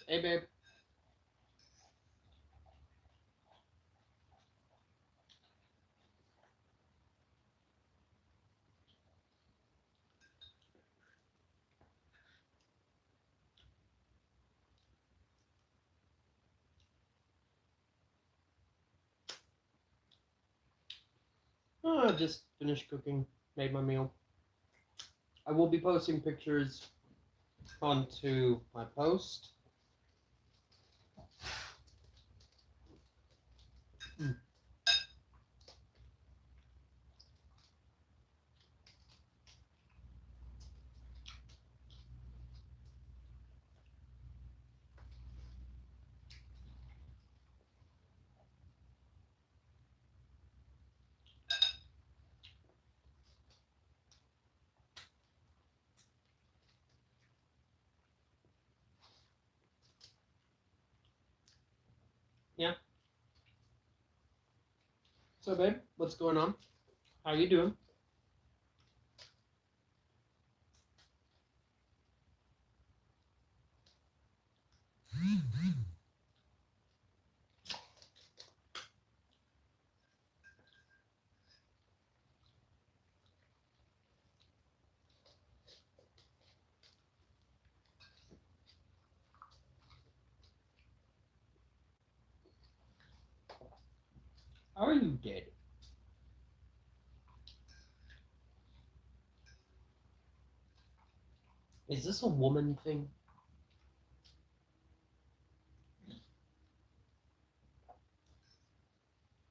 Hey, babe. Oh, I just finished cooking. Made my meal. I will be posting pictures onto my post. Mm. Yeah. So, babe, what's going on? How you doing? How are you dead? Is this a woman thing?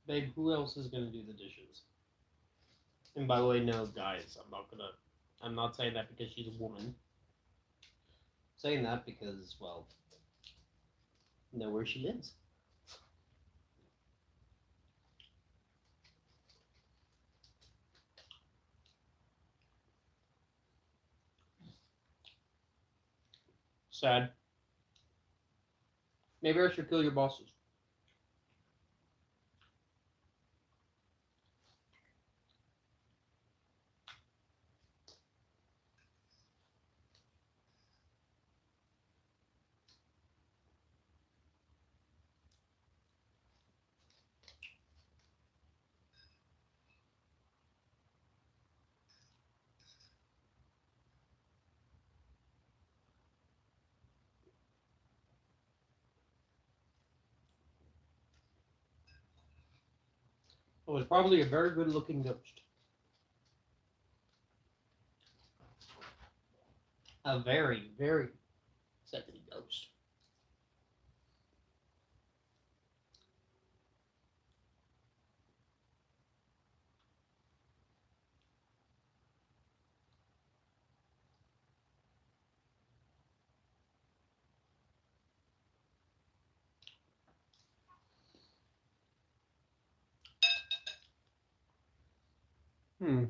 Babe, who else is gonna do the dishes? And by the way, no, guys, I'm not saying that because she's a woman. I'm saying that because, well, know where she lives. Sad. Maybe I should kill your bosses. It was probably a very good looking ghost. A very, very sexy ghost. Hmm.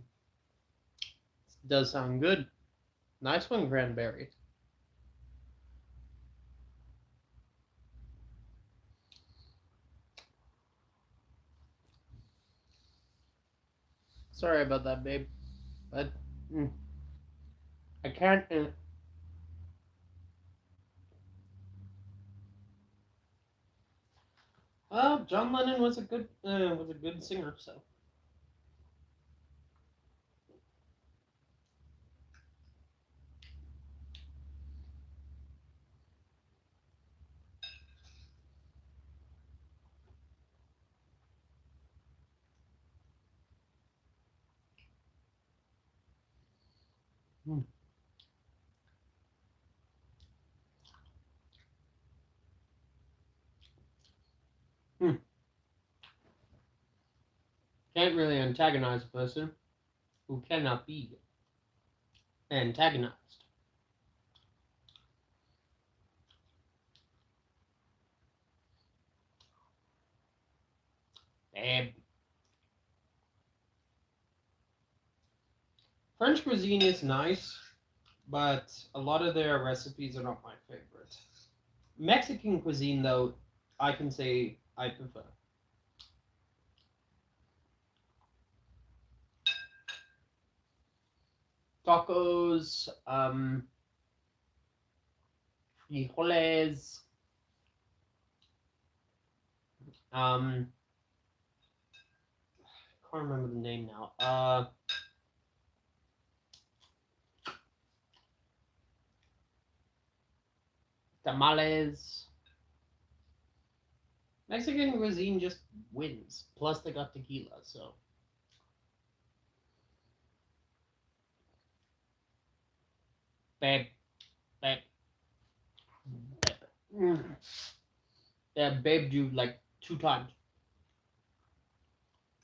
Does sound good. Nice one, Cranberry. Sorry about that, babe. But I can't. John Lennon was a good singer. So. Hmm. Hmm. Can't really antagonize a person who cannot be antagonized. Babe. French cuisine is nice, but a lot of their recipes are not my favorite. Mexican cuisine, though, I can say I prefer. Tacos, frijoles, I can't remember the name now. Tamales. Mexican cuisine just wins. Plus, they got tequila, so. Babe. Babe. Babe. Yeah, babe you like 2 times.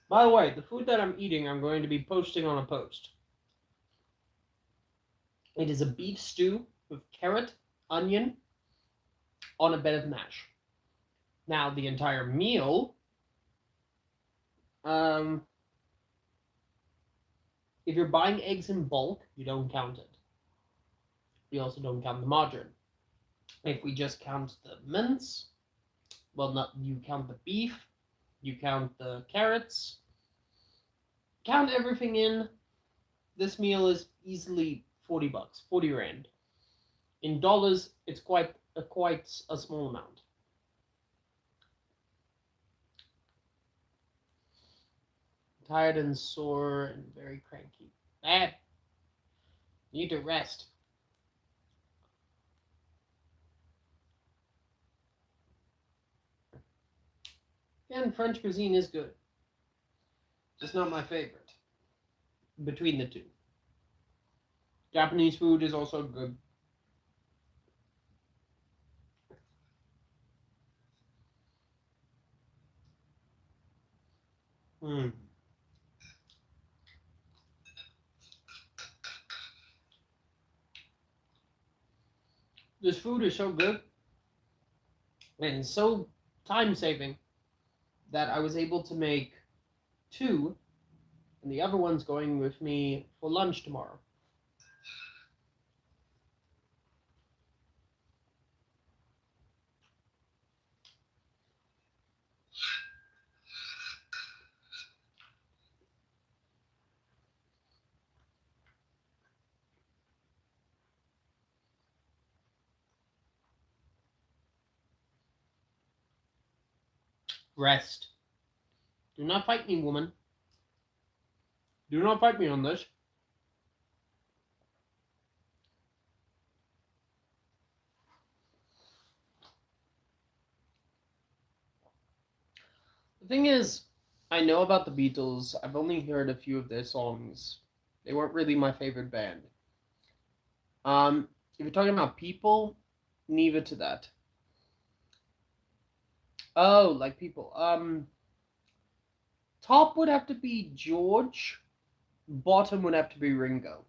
By the way, the food that I'm eating, I'm going to be posting on a post. It is a beef stew with carrot, onion, on a bed of mash. Now, the entire meal, if you're buying eggs in bulk, you don't count it. You also don't count the margarine. If we just count the mince, well, not you count the beef, you count the carrots, count everything in. This meal is easily $40, 40 rand. In dollars, it's quite a small amount. Tired and sore and very cranky. Bad. Need to rest. And French cuisine is good. Just not my favorite. Between the two. Japanese food is also good. This food is so good and so time saving that I was able to make 2, and the other one's going with me for lunch tomorrow. Rest. Do not fight me, woman. Do not fight me on this. The thing is, I know about the Beatles. I've only heard a few of their songs. They weren't really my favorite band. If you're talking about people, neither to that. Oh, like people. Top would have to be George. Bottom would have to be Ringo.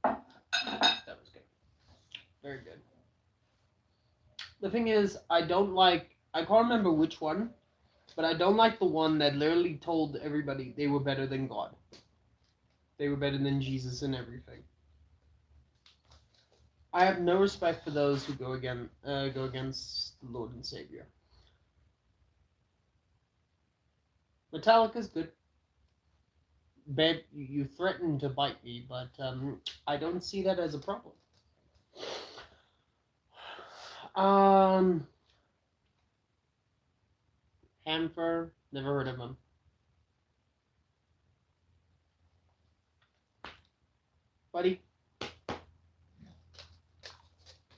That was good. Very good. The thing is, I can't remember which one, but I don't like the one that literally told everybody they were better than God. They were better than Jesus and everything. I have no respect for those who go against the Lord and Savior. Metallica's good. Babe, you threatened to bite me, but I don't see that as a problem. Hamfer, never heard of him. Buddy.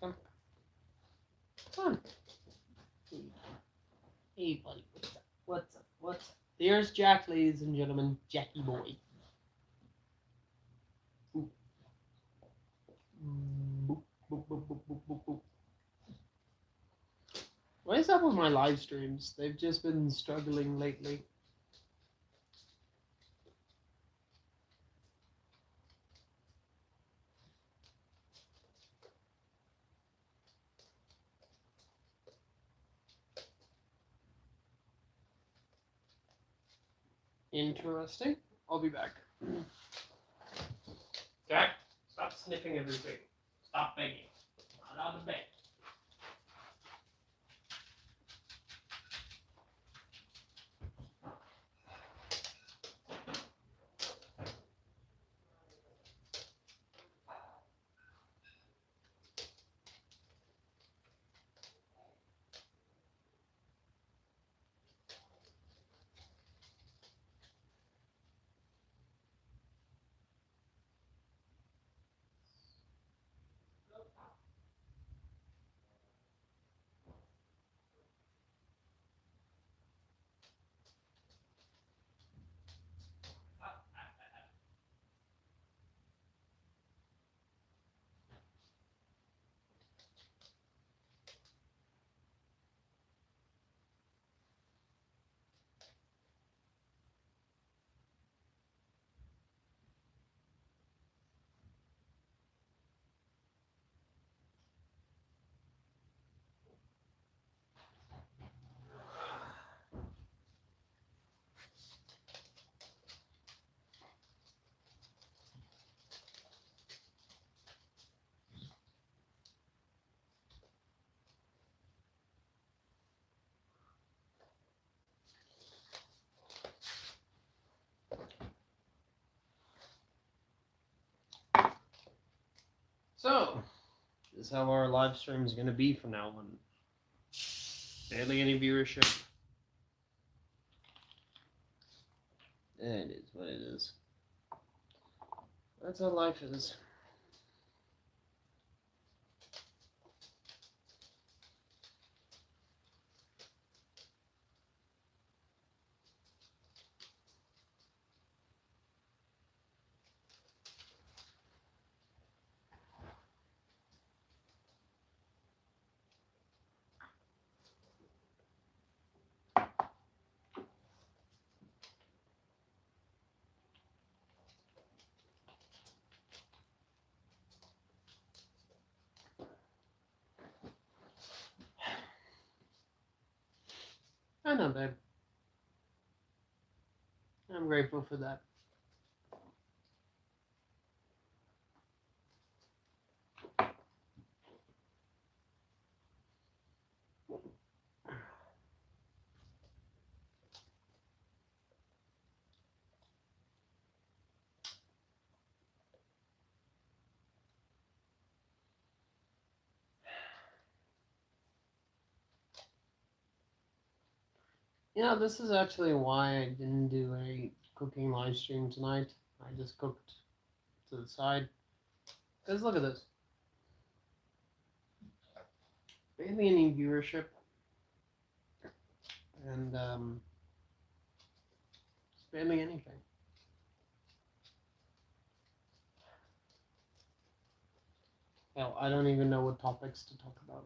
Come on. Hey, buddy. What's up? There's Jack, ladies and gentlemen. Jackie boy. Boop. Boop, boop, boop, boop, boop, boop, boop. What is up with my live streams? They've just been struggling lately. Interesting. I'll be back. Jack, stop sniffing everything. Stop begging. Not out of bed. So, this is how our live stream is going to be from now on. Barely any viewership. It is what it is. That's how life is. I know, babe. I'm grateful for that. You know, this is actually why I didn't do a cooking live stream tonight. I just cooked to the side. Because look at this. Barely any viewership. And, barely anything. Hell, I don't even know what topics to talk about.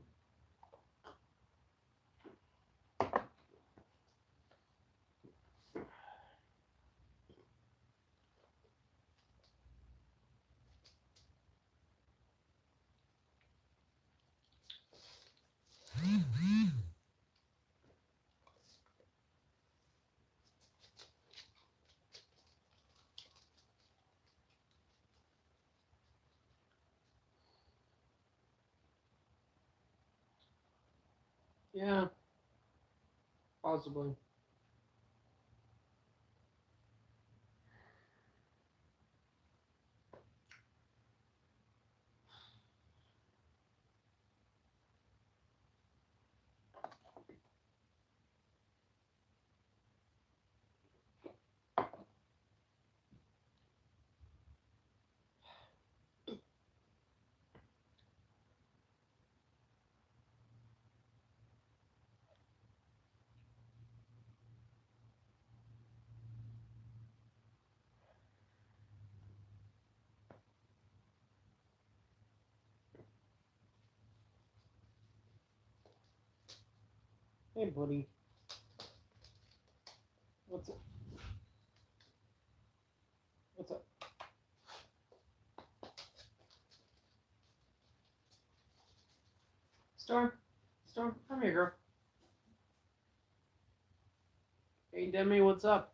Yeah, possibly. Hey, buddy. What's up? What's up? Storm? Storm, come here, girl. Hey, Demi, what's up?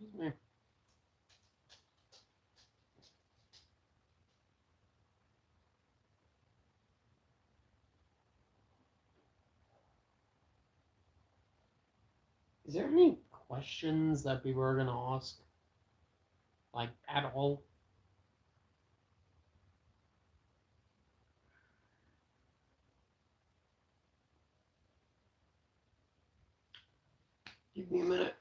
Excuse me. Is there any questions that people are gonna ask? Like, at all? Give me a minute.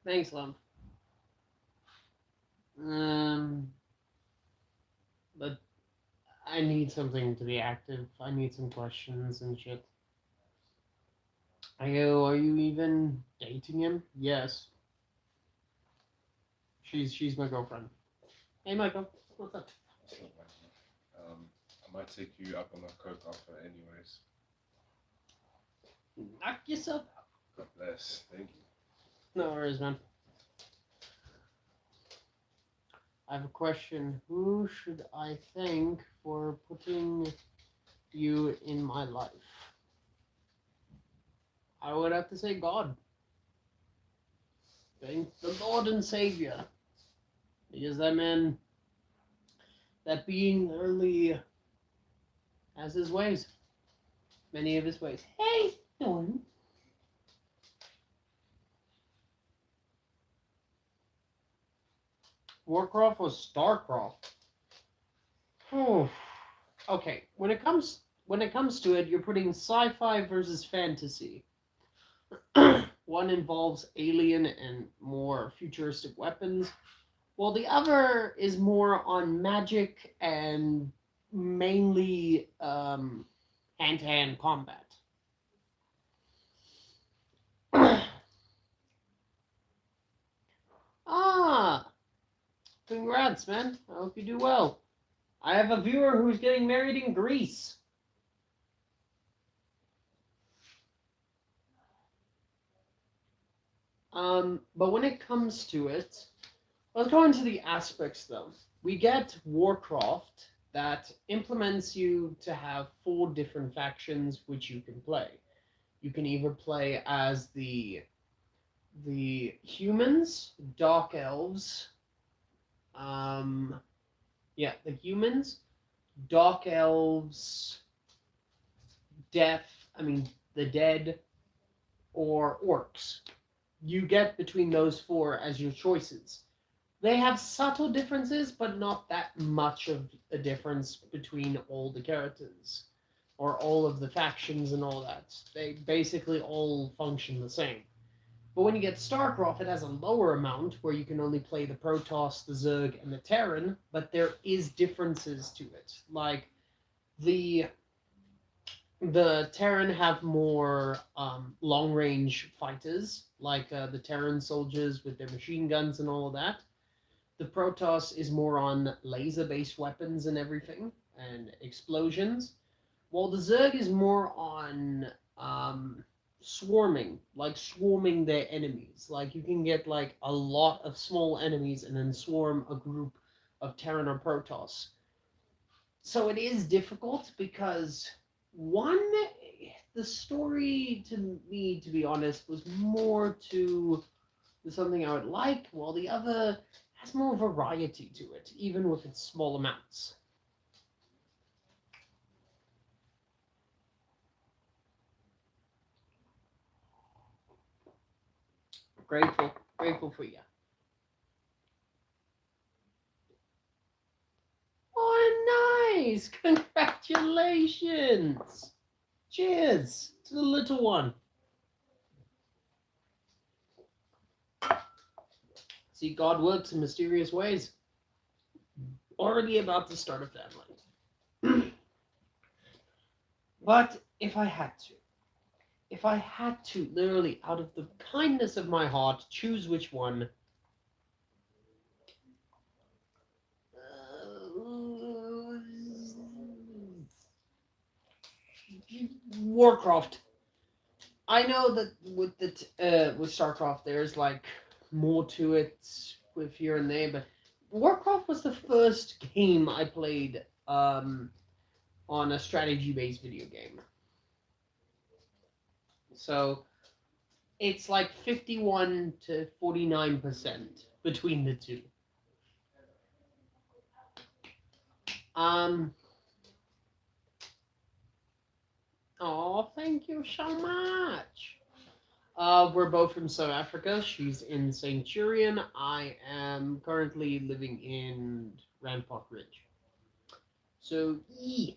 Thanks, Lum. But I need something to be active. I need some questions and shit. Are you even dating him? Yes. She's my girlfriend. Hey, Michael. What's up? It's not bad. I might take you up on a coke offer anyways. Knock yourself. God bless. Thank you. No worries, man. I have a question. Who should I thank for putting you in my life? I would have to say God. Thank the Lord and Savior. Because that man, that being literally has his ways. Many of his ways. Hey, Dawn. Warcraft was Starcraft. Oh, okay. When it comes to it, you're putting sci-fi versus fantasy. One involves alien and more futuristic weapons, while the other is more on magic and mainly hand-to-hand combat. Ah, congrats, man. I hope you do well. I have a viewer who's getting married in Greece. But when it comes to it, let's go into the aspects though. We get Warcraft that implements you to have 4 different factions which you can play. You can either play as the humans, dark elves, um, yeah, the humans, dark elves, the dead, or orcs. You get between those 4 as your choices. They have subtle differences, but not that much of a difference between all the characters or all of the factions and all that. They basically all function the same. But when you get StarCraft, it has a lower amount where you can only play the Protoss, the Zerg, and the Terran, but there is differences to it. Like the Terran have more long range fighters, like the Terran soldiers with their machine guns and all of that. The Protoss is more on laser based weapons and everything, and explosions, while the Zerg is more on swarming, like swarming their enemies. Like you can get like a lot of small enemies and then swarm a group of Terran or Protoss. So it is difficult because one, the story to me, to be honest, was more to something I would like, while the other has more variety to it, even with its small amounts. Grateful for you. Oh, nice! Congratulations! Cheers to the little one. See, God works in mysterious ways. Already about to start a family. But if I had to, literally, out of the kindness of my heart, choose which one, Warcraft. I know that with Starcraft, there's like more to it with here and there, but Warcraft was the first game I played on a strategy-based video game. So it's like 51 to 49% between the two. Um. Oh, thank you so much. We're both from South Africa. She's in Centurion. I am currently living in Rampart Ridge. So, yeah,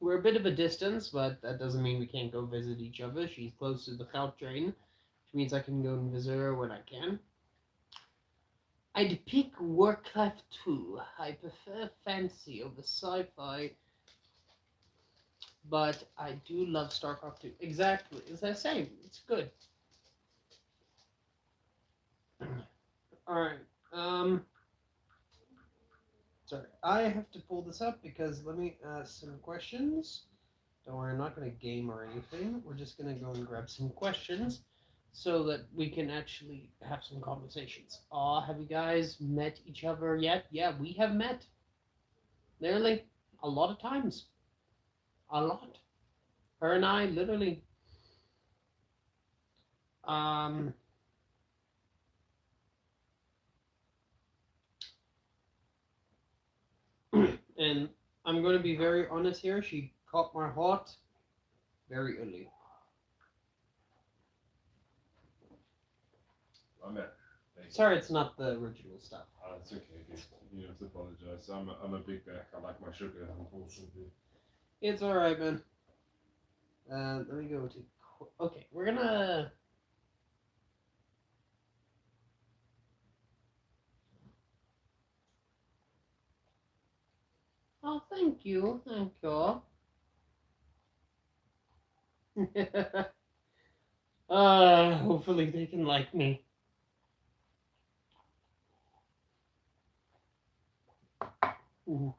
we're a bit of a distance, but that doesn't mean we can't go visit each other. She's close to the Train, which means I can go and visit her when I can. I'd pick Warcraft 2. I prefer fantasy over sci-fi. but I do love StarCraft 2. Exactly. It's the same. It's good. Alright. Sorry. I have to pull this up because let me ask some questions. Don't worry, I'm not going to game or anything. We're just going to go and grab some questions so that we can actually have some conversations. Have you guys met each other yet? Yeah, we have met. Literally, a lot of times. A lot. Her and I, literally. Um, and I'm going to be very honest here. She caught my heart very early. I'm at. Sorry, it's not the original stuff. It's okay. You have to apologize. I'm a big back. I like my sugar, unfortunately. It's alright, man. Let me go to. Okay, we're gonna. Oh, thank you. Thank you. Hopefully they can like me. Ooh.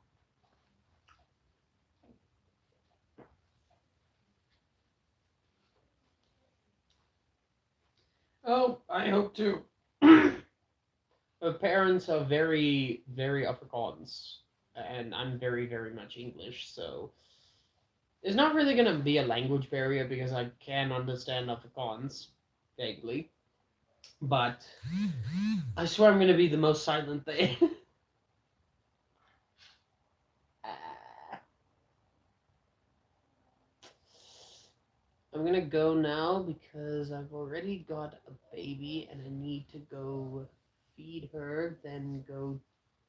Oh, I hope to. Her parents are very, very Afrikaans, and I'm very, very much English, so it's not really gonna be a language barrier because I can understand Afrikaans vaguely, but I swear I'm gonna be the most silent thing. I'm gonna go now because I've already got a baby and I need to go feed her, then go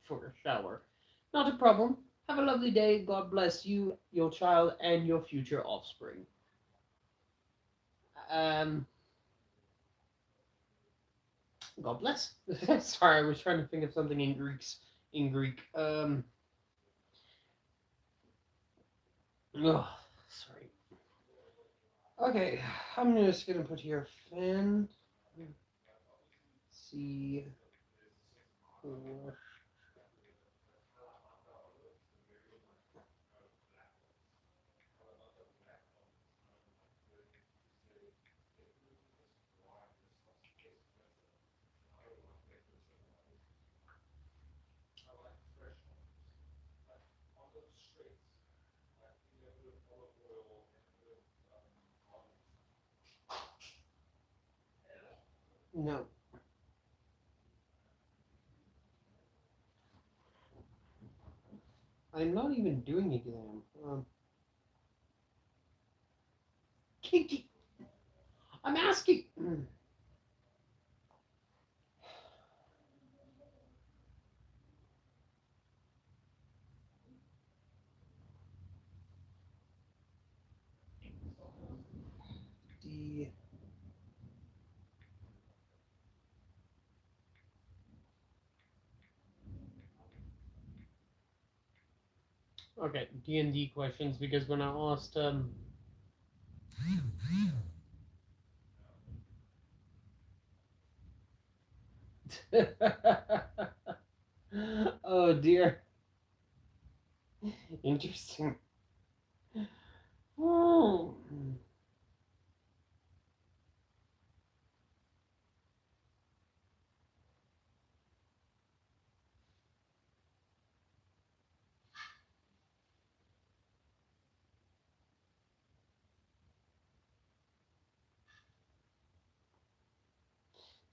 for a shower. Not a problem. Have a lovely day. God bless you, your child, and your future offspring. Um, God bless. Sorry, I was trying to think of something in Greeks. In Greek. Oh, sorry. Okay, I'm just gonna put here fan. See. No. I'm not even doing exam. Kiki, I'm asking. D. Okay, D&D questions because when I asked oh dear. Interesting. Oh.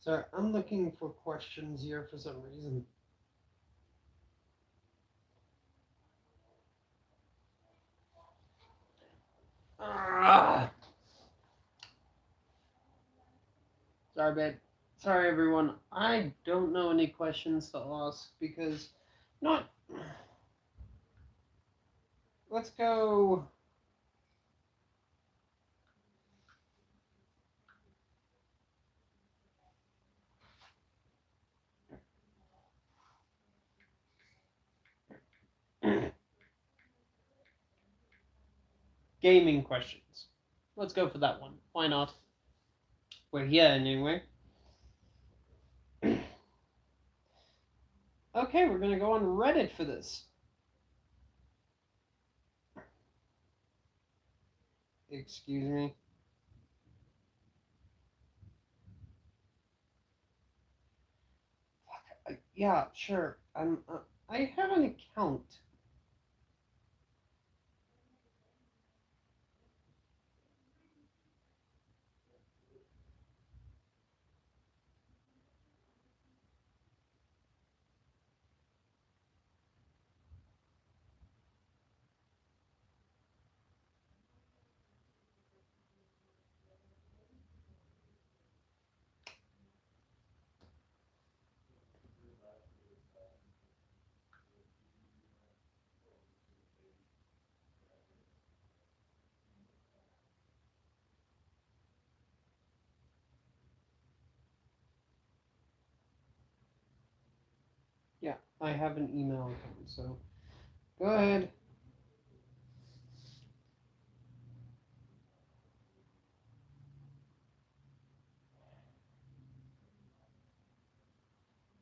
Sorry, I'm looking for questions here for some reason. Ah. Sorry, babe. Sorry, everyone. I don't know any questions to ask because not. Let's go. gaming questions. Let's go for that one. Why not? We're here anyway. Okay, we're gonna go on Reddit for this. Excuse me. Yeah, sure. I have an account. Yeah, I have an email account, so go ahead.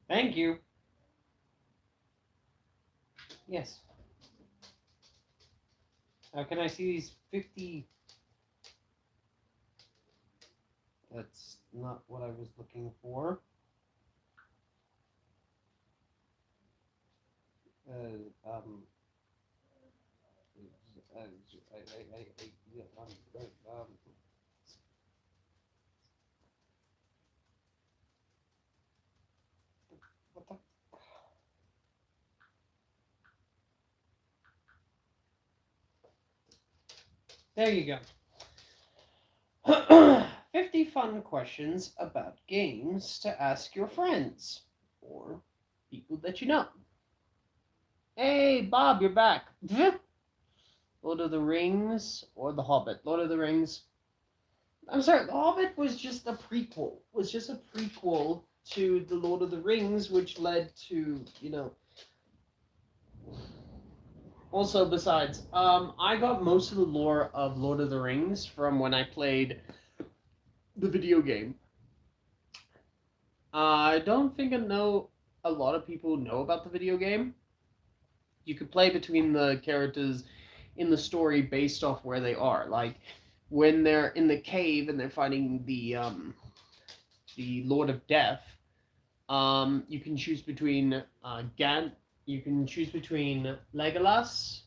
Thank you. Yes. How can I see these 50? That's not what I was looking for. Um, what the? There you go. 50 fun questions about games to ask your friends or people that you know. Hey, Bob, you're back. Lord of the Rings or The Hobbit? Lord of the Rings. I'm sorry, The Hobbit was just a prequel. Was just a prequel to The Lord of the Rings, which led to, Also, besides, I got most of the lore of Lord of the Rings from when I played the video game. I don't think a lot of people know about the video game. You could play between the characters in the story based off where they are. Like when they're in the cave and they're fighting the Lord of Death. You can choose between You can choose between Legolas,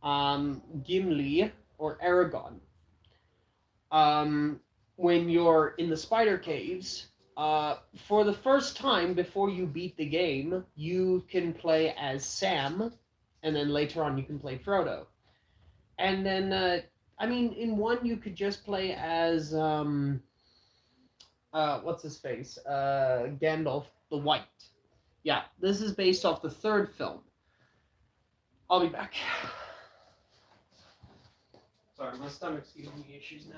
Gimli, or Aragorn. When you're in the spider caves, for the first time before you beat the game, you can play as Sam, and then later on you can play Frodo. And then, in one you could just play as what's his face, Gandalf the White. Yeah, this is based off the third film. I'll be back. Sorry, my stomach's giving me issues now.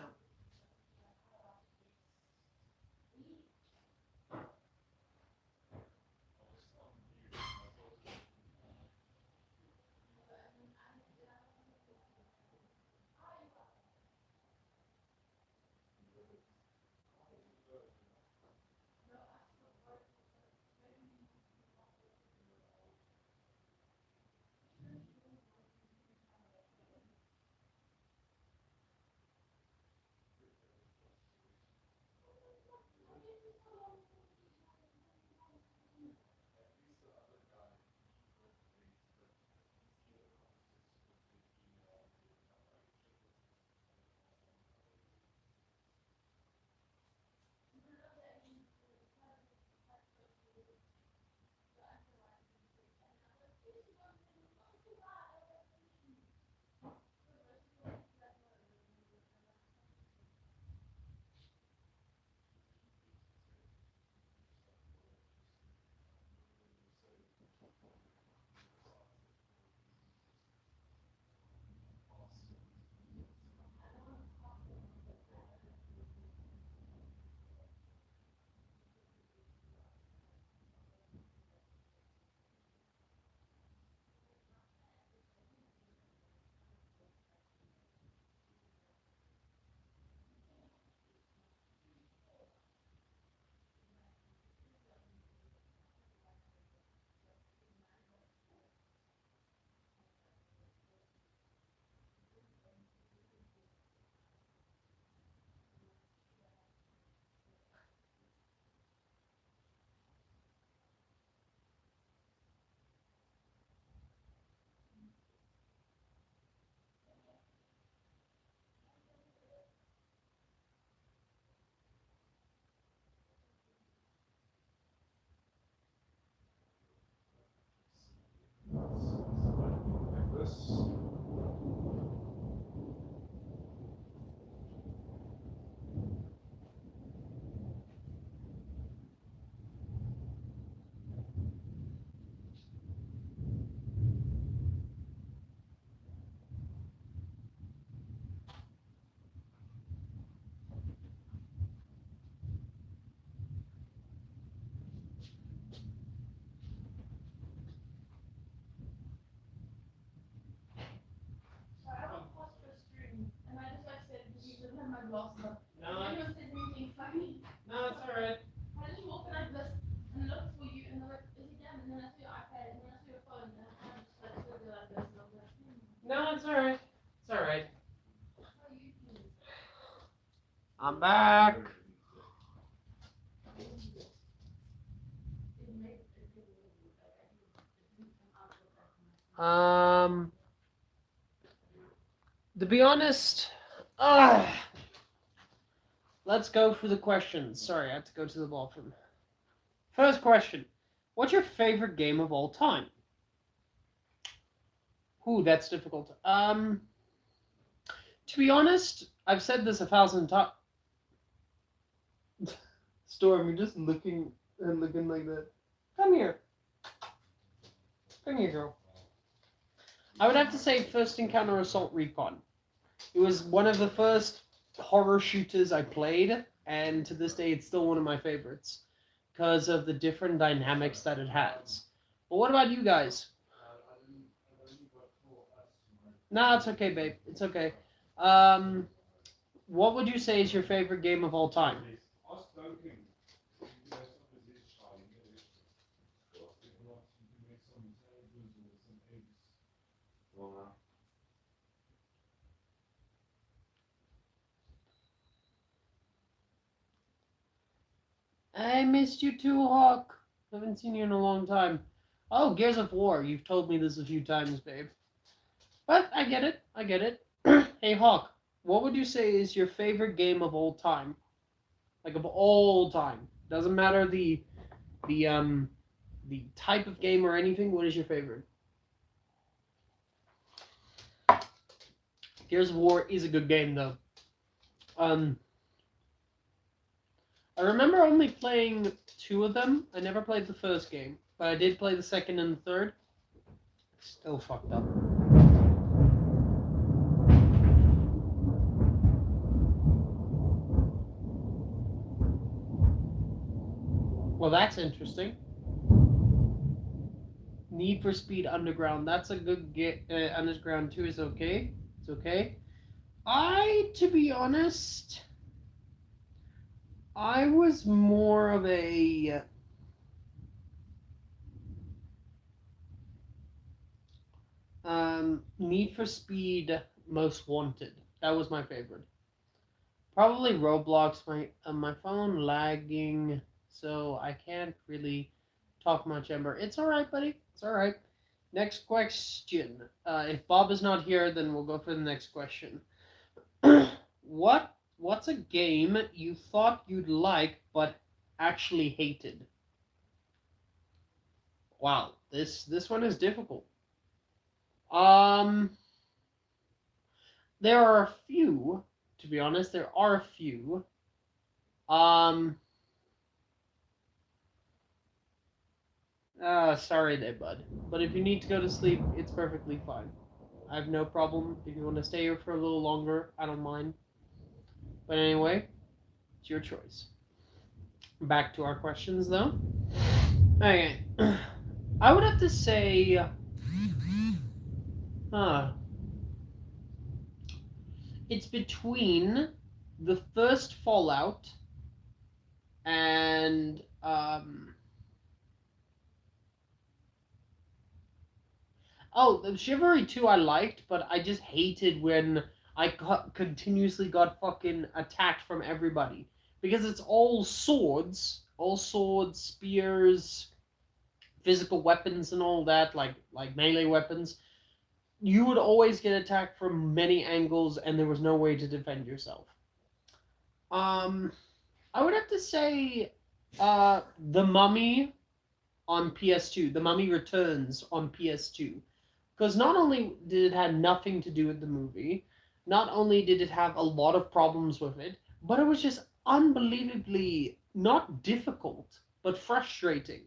No, no, it's alright. No, it's alright. It's alright. I'm back. To be honest, let's go for the questions. Sorry, I have to go to the bathroom. First question. What's your favorite game of all time? Ooh, that's difficult. To be honest, I've said this 1,000 times. Storm, you're just looking and looking like that. Come here. Come here, girl. I would have to say First Encounter Assault Recon. It was one of the first horror shooters I played, and to this day it's still one of my favorites because of the different dynamics that it has. But what about you guys? No, it's okay, babe. It's okay. What would you say is your favorite game of all time? I missed you too, Hawk. Haven't seen you in a long time. Oh, Gears of War. You've told me this a few times, babe. But I get it. I get it. Hey, Hawk. What would you say is your favorite game of all time? Like of all time. Doesn't matter the type of game or anything. What is your favorite? Gears of War is a good game though. I remember only playing 2 of them. I never played the first game, but I did play the second and the third. Still fucked up. Well, that's interesting. Need for Speed Underground. That's a good get. Underground 2 is okay. It's okay. To be honest, I was more of a Need for Speed Most Wanted. That was my favorite. Probably Roblox. My phone lagging, so I can't really talk much. Ember, it's all right, buddy. It's all right. Next question. If Bob is not here, then we'll go for the next question. What's a game you thought you'd like but actually hated? Wow, this one is difficult. There are a few, to be honest. There are a few. Sorry there, bud. But if you need to go to sleep, it's perfectly fine. I have no problem. If you want to stay here for a little longer, I don't mind. But anyway, it's your choice. Back to our questions, though. Okay. I would have to say... It's between the first Fallout and... Oh, the Chivalry 2 I liked, but I just hated when I continuously got fucking attacked from everybody. Because it's all swords, spears, physical weapons and all that, like melee weapons. You would always get attacked from many angles and there was no way to defend yourself. I would have to say The Mummy on PS2. The Mummy Returns on PS2. Because not only did it have nothing to do with the movie, not only did it have a lot of problems with it, but it was just unbelievably not difficult, but frustrating.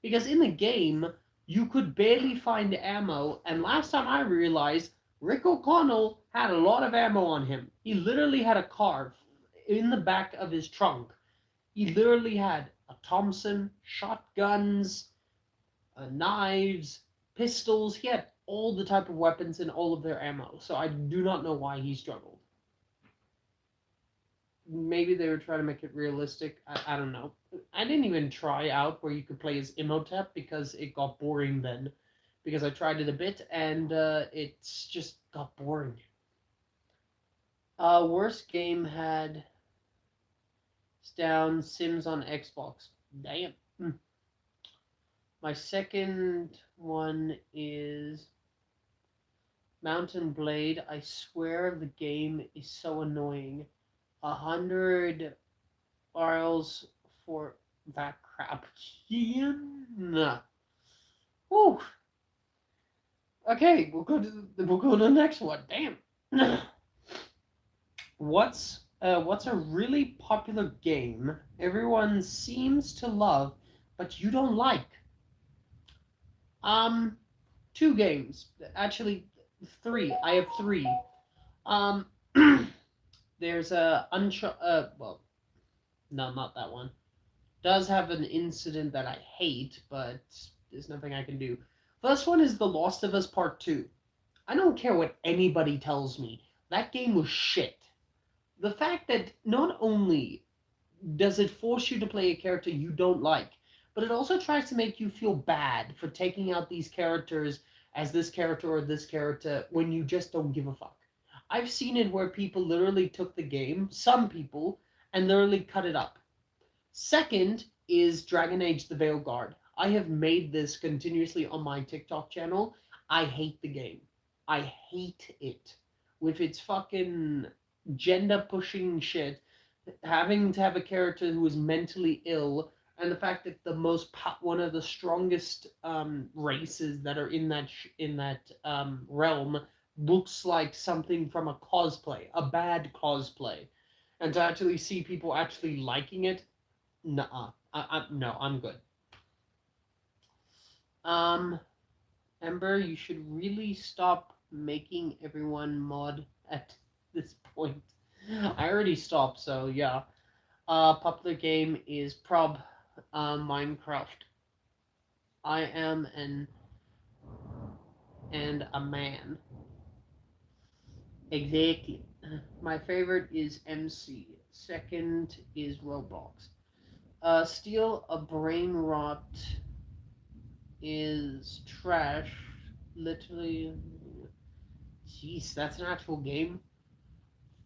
Because in the game, you could barely find ammo, and last time I realized, Rick O'Connell had a lot of ammo on him. He literally had a car in the back of his trunk. He literally had a Thompson, shotguns, knives, pistols. He had all the type of weapons and all of their ammo. So I do not know why he struggled. maybe they were trying to make it realistic. I don't know. I didn't even try out where you could play as Imhotep because it got boring then. Because I tried it a bit and it's just got boring. Worst game had down Sims on Xbox. Damn. My second one is Mountain Blade. I swear the game is so annoying. 100 RLs for that crap. Yeah. Whew. Okay, we'll go to the next one. Damn. What's a really popular game everyone seems to love, but you don't like? Um, two games. Actually, three. I have three. Um, there's a well, no, not that one. Does have an incident that I hate, but there's nothing I can do. First one is The Lost of Us Part 2. I don't care what anybody tells me. That game was shit. The fact that not only does it force you to play a character you don't like, but it also tries to make you feel bad for taking out these characters as this character or this character when you just don't give a fuck. I've seen it where people literally took the game, some people, and literally cut it up. Second is Dragon Age the Veilguard. I have made this continuously on my TikTok channel. I hate the game. I hate it. With its fucking gender pushing shit, having to have a character who is mentally ill, and the fact that one of the strongest races that are in that realm looks like something from a cosplay, a bad cosplay, and to actually see people actually liking it, nuh-uh. No, I'm good. Um, Ember, you should really stop making everyone mod at this point. I already stopped, so yeah. Popular game is Minecraft. I am a man. Exactly. My favorite is MC. Second is Roblox. Steal a Brain Rot is trash. Literally. Jeez, that's an actual game.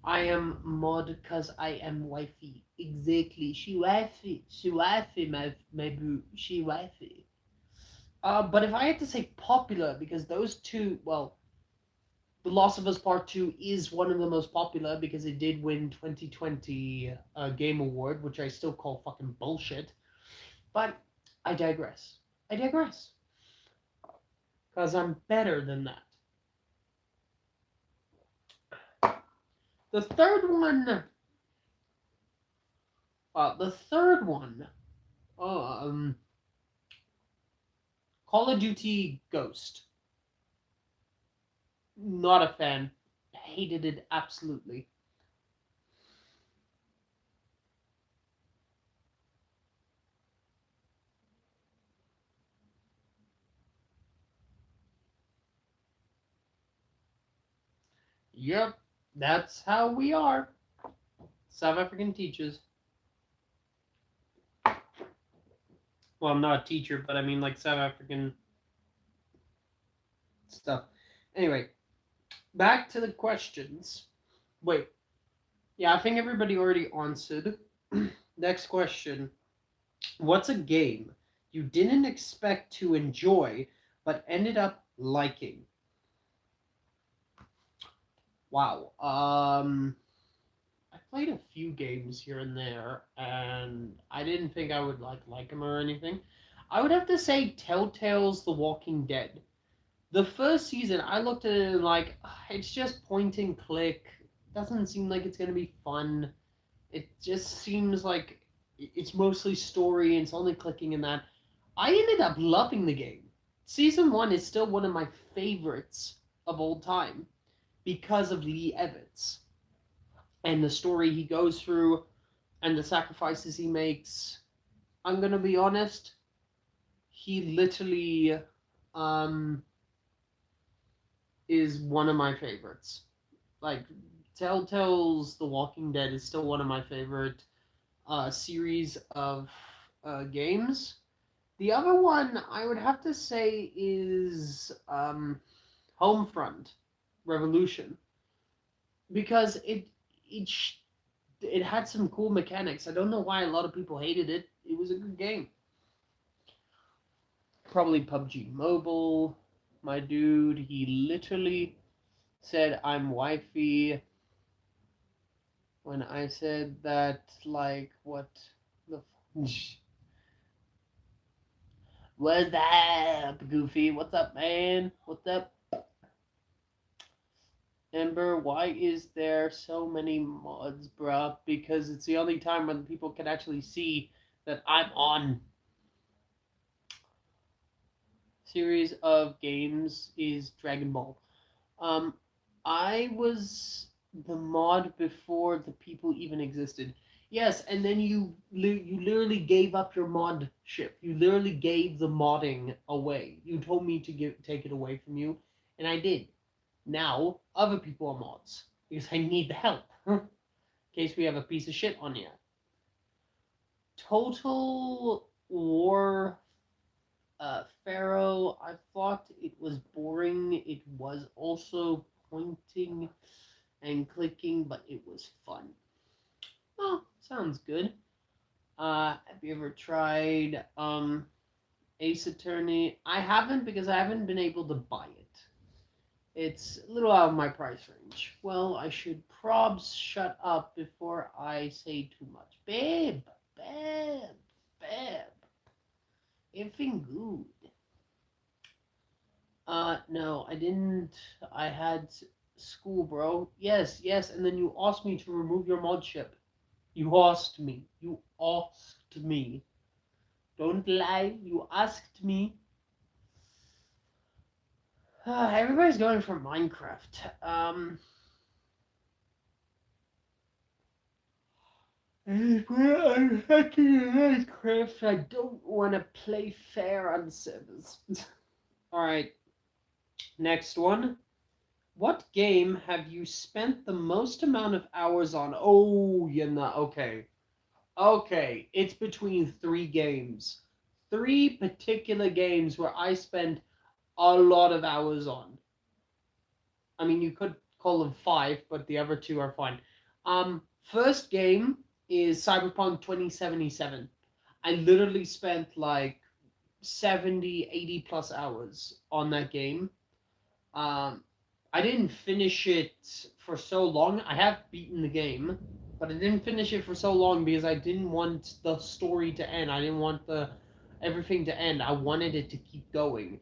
I am mod because I am wifey. Exactly. She wifey. She wifey, my boo. She wifey. But if I had to say popular, because those two, well, The Last of Us Part 2 is one of the most popular because it did win 2020 Game Award, which I still call fucking bullshit. But I digress. I digress. Because I'm better than that. The third one. Call of Duty Ghost. Not a fan. Hated it absolutely. Yep, that's how we are. South African teachers. Well, I'm not a teacher, but I mean like South African stuff. Anyway, back to the questions. Wait. Yeah, I think everybody already answered. Next question. What's a game you didn't expect to enjoy but ended up liking? Wow. I played a few games here and there, and I didn't think I would like them or anything. I would have to say Telltale's The Walking Dead. The first season, I looked at it and like, it's just point and click. Doesn't seem like it's gonna be fun. It just seems like it's mostly story and it's only clicking in that. I ended up loving the game. Season 1 is still one of my favorites of all time because of Lee Evans and the story he goes through and the sacrifices he makes. I'm gonna be honest, he literally is one of my favorites. Like, Telltale's The Walking Dead is still one of my favorite series of games. The other one I would have to say is Homefront Revolution, because it had some cool mechanics. I don't know why a lot of people hated it. It was a good game. Probably PUBG Mobile. My dude, he literally said I'm wifey when I said that, like, what the what's up, Goofy? What's up, man? What's up? Ember, why is there so many mods, bruh? Because it's the only time when people can actually see that I'm on. Series of games is Dragon Ball. Um, I was the mod before the people even existed. Yes, and then you literally gave up your mod ship. You literally gave the modding away. You told me to take it away from you, and I did. Now other people are mods because I need the help. In case we have a piece of shit on here. Total War Pharaoh, I thought it was boring. It was also pointing and clicking, but it was fun. Oh, sounds good. Have you ever tried Ace Attorney? I haven't, because I haven't been able to buy it. It's a little out of my price range. Well, I should probs shut up before I say too much. Babe, babe, babe. Everything good. No, I didn't. I had school, bro. Yes, yes, and then you asked me to remove your mod ship. You asked me. You asked me. Don't lie. You asked me. Everybody's going for Minecraft. I'm hacking Minecraft. I don't want to play fair on servers. Alright, next one. What game have you spent the most amount of hours on? Oh, you're not. Okay. Okay, it's between 3 games. 3 particular games where I spent a lot of hours on. I mean, you could call them 5, but the other 2 are fine. First game is Cyberpunk 2077. I literally spent like 70, 80 plus hours on that game. I didn't finish it for so long. I have beaten the game, but I didn't finish it for so long because I didn't want the story to end. I didn't want everything to end. I wanted it to keep going.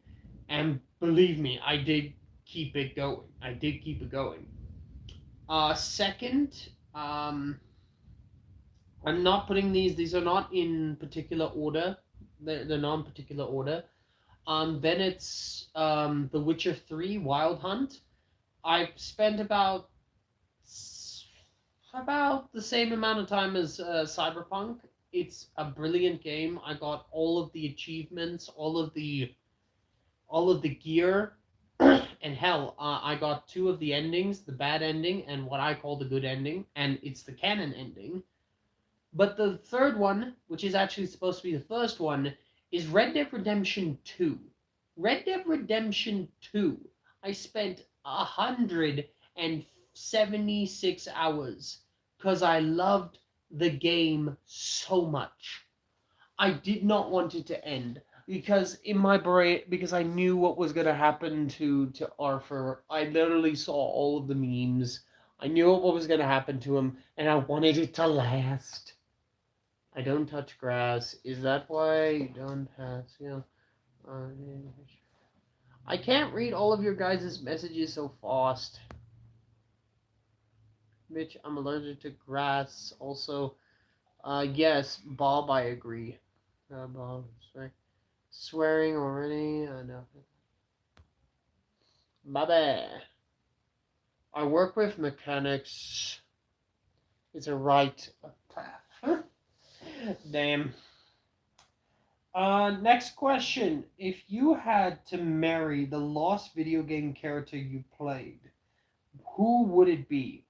And believe me, I did keep it going. I did keep it going. Second, I'm not putting these are not in particular order. They're not in particular order. Then it's The Witcher 3 Wild Hunt. I've spent about the same amount of time as Cyberpunk. It's a brilliant game. I got all of the achievements, all of the gear, and hell, I got 2 of the endings: the bad ending and what I call the good ending, and it's the canon ending. But the third one, which is actually supposed to be the first one, is Red Dead Redemption 2. Red Dead Redemption 2. I spent 176 hours because I loved the game so much. I did not want it to end because in my brain, because I knew what was going to happen to Arthur. I literally saw all of the memes. I knew what was going to happen to him, and I wanted it to last. I don't touch grass. Is that why you don't have, I can't read all of your guys' messages so fast. Mitch, I'm allergic to grass. Also, yes, Bob, I agree. Bob, sorry. Swearing already? No. Bye-bye. I work with mechanics. It's a right path. Damn. Next question. If you had to marry the last video game character you played, who would it be?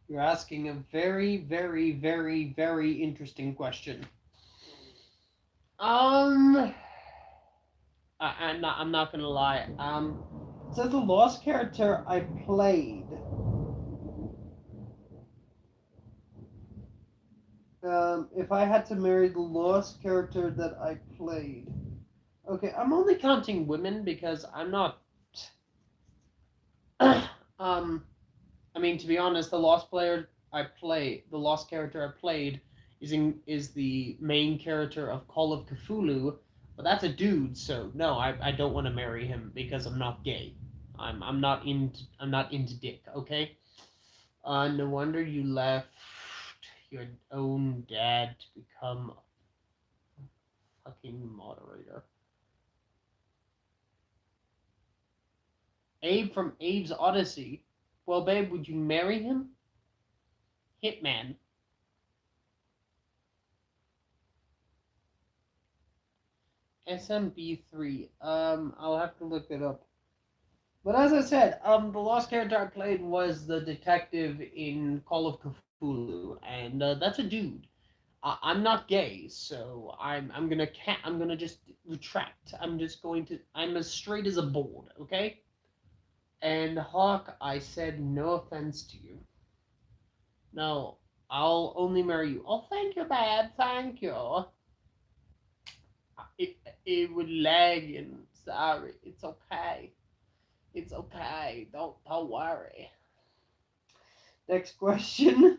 You're asking a very, very, very, very interesting question. Um, I'm not gonna lie. So the lost character I played. If I had to marry the lost character that I played. Okay, I'm only counting women because I'm not. I mean, to be honest, the lost character I played, is the main character of Call of Cthulhu, but that's a dude, so no, I don't want to marry him because I'm not gay. I'm not into dick. Okay. No wonder you left your own dad to become a fucking moderator. Abe from Abe's Odyssey. Well, babe, would you marry him? Hitman. SMB3. I'll have to look it up. But as I said, the last character I played was the detective in Call of Cthulhu, and that's a dude. I'm not gay, so I'm gonna just retract. I'm as straight as a board, okay? And Hawk, I said no offense to you. No, I'll only marry you. Oh, thank you, babe. Thank you. It it would lag and sorry. It's okay. It's okay. Don't worry. Next question.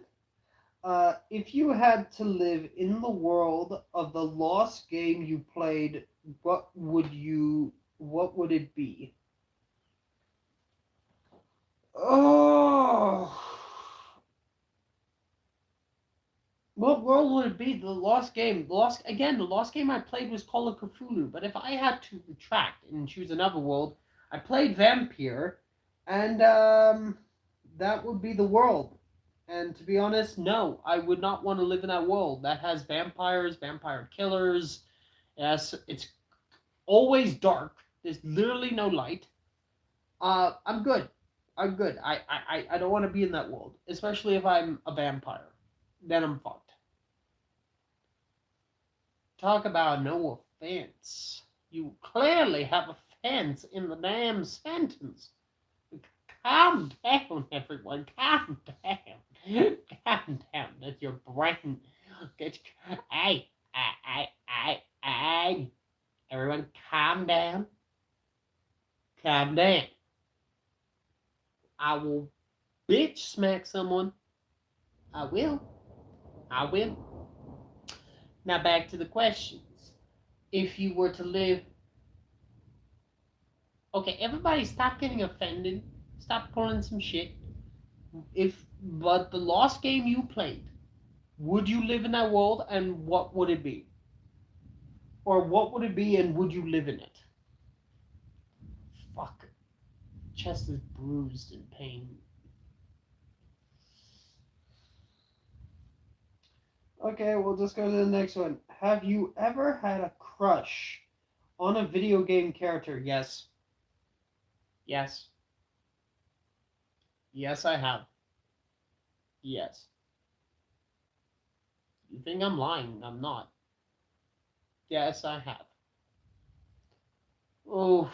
If you had to live in the world of the lost game you played, what would it be? Oh, what world would it be? The lost game. The lost game I played was Call of Cthulhu. But if I had to retract and choose another world, I played Vampire, and that would be the world. And to be honest, no, I would not want to live in that world. That has vampires, vampire killers. Yes, it's always dark. There's literally no light. I'm good. I'm good. I don't want to be in that world, especially if I'm a vampire. Then I'm fucked. Talk about no offense. You clearly have offense in the damn sentence. Calm down, everyone. Calm down. Calm down. That's your brain. Get, I. Everyone, calm down. Calm down. I will bitch smack someone. I will. I will. Now back to the questions. If you were to live. Okay, everybody stop getting offended. Stop pulling some shit. But the lost game you played, would you live in that world and what would it be? Or what would it be and would you live in it? Fuck. Chest is bruised in pain. Okay, we'll just go to the next one. Have you ever had a crush on a video game character? Yes. Yes. Yes, I have. Yes. You think I'm lying? I'm not. Yes, I have. Oh.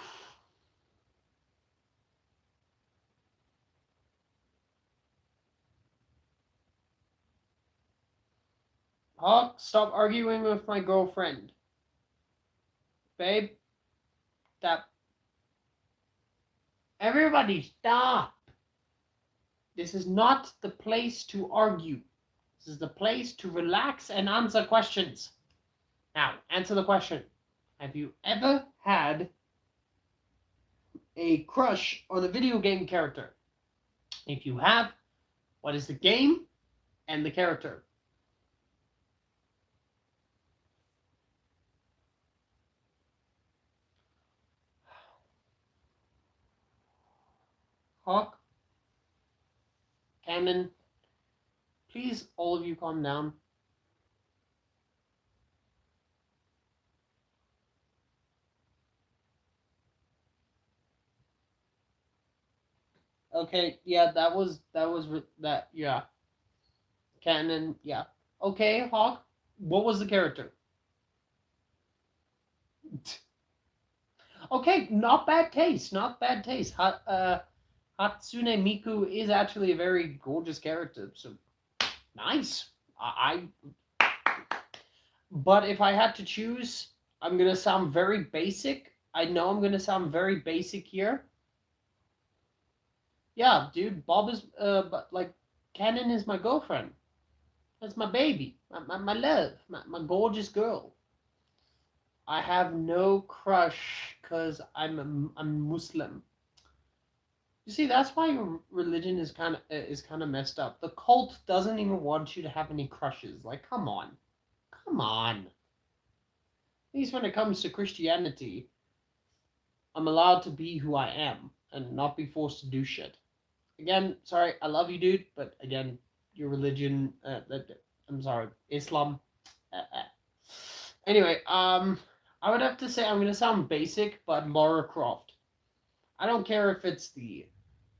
Hawk, stop arguing with my girlfriend. Babe, that. Everybody, stop! This is not the place to argue. This is the place to relax and answer questions. Now, answer the question. Have you ever had a crush on a video game character? If you have, what is the game and the character? Hawk, Camden, please, all of you calm down. Okay, yeah, that was that. Yeah. Canon, yeah. Okay, Hawk. What was the character? Okay, not bad taste. Not bad taste. Hatsune Miku is actually a very gorgeous character. So nice. But if I had to choose, I'm gonna sound very basic. I know I'm gonna sound very basic here. Yeah, dude, Bob is but like Canon is my girlfriend. That's my baby, my love, my gorgeous girl. I have no crush because I'm Muslim. You see, that's why your religion is kind of messed up. The cult doesn't even want you to have any crushes. Like, come on, come on. At least when it comes to Christianity, I'm allowed to be who I am and not be forced to do shit. Again, sorry, I love you, dude, but again, your religion, I'm sorry, Islam. Anyway, I would have to say I'm gonna sound basic, but Lara Croft. I don't care if it's the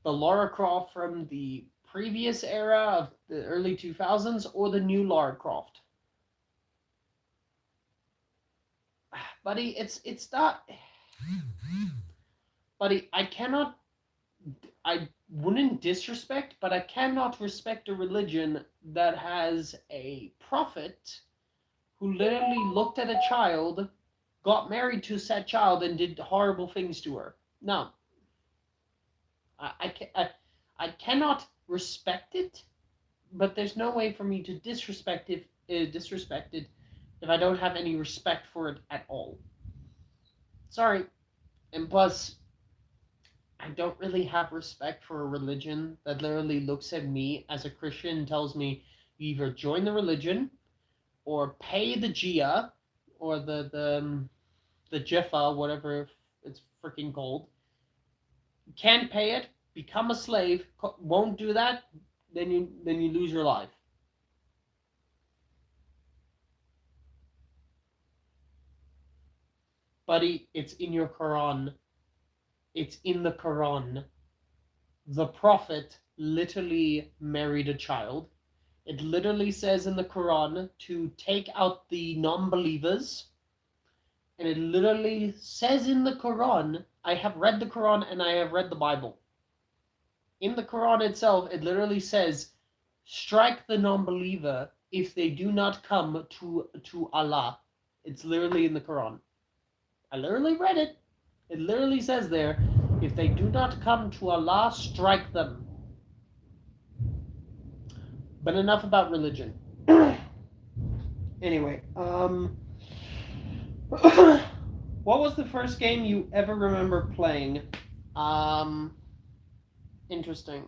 Lara Croft from the previous era of the early 2000s or the new Lara Croft. Buddy, it's not. Buddy, I wouldn't disrespect, but I cannot respect a religion that has a prophet who literally looked at a child, got married to said child, and did horrible things to her. No, I cannot respect it, but there's no way for me to disrespect it if I don't have any respect for it at all. Sorry, and plus, I don't really have respect for a religion that literally looks at me as a Christian and tells me you either join the religion or pay the jizya or the jiffa, whatever it's freaking called. You can't pay it, become a slave. Won't do that, then you lose your life. Buddy, it's in your Quran. It's in the Quran. The prophet literally married a child. It literally says in the Quran to take out the non-believers. And it literally says in the Quran, I have read the Quran and I have read the Bible. In the Quran itself, it literally says, strike the non-believer if they do not come to Allah. It's literally in the Quran. I literally read it. It literally says there, if they do not come to Allah, strike them. But enough about religion. Anyway, what was the first game you ever remember playing? Interesting.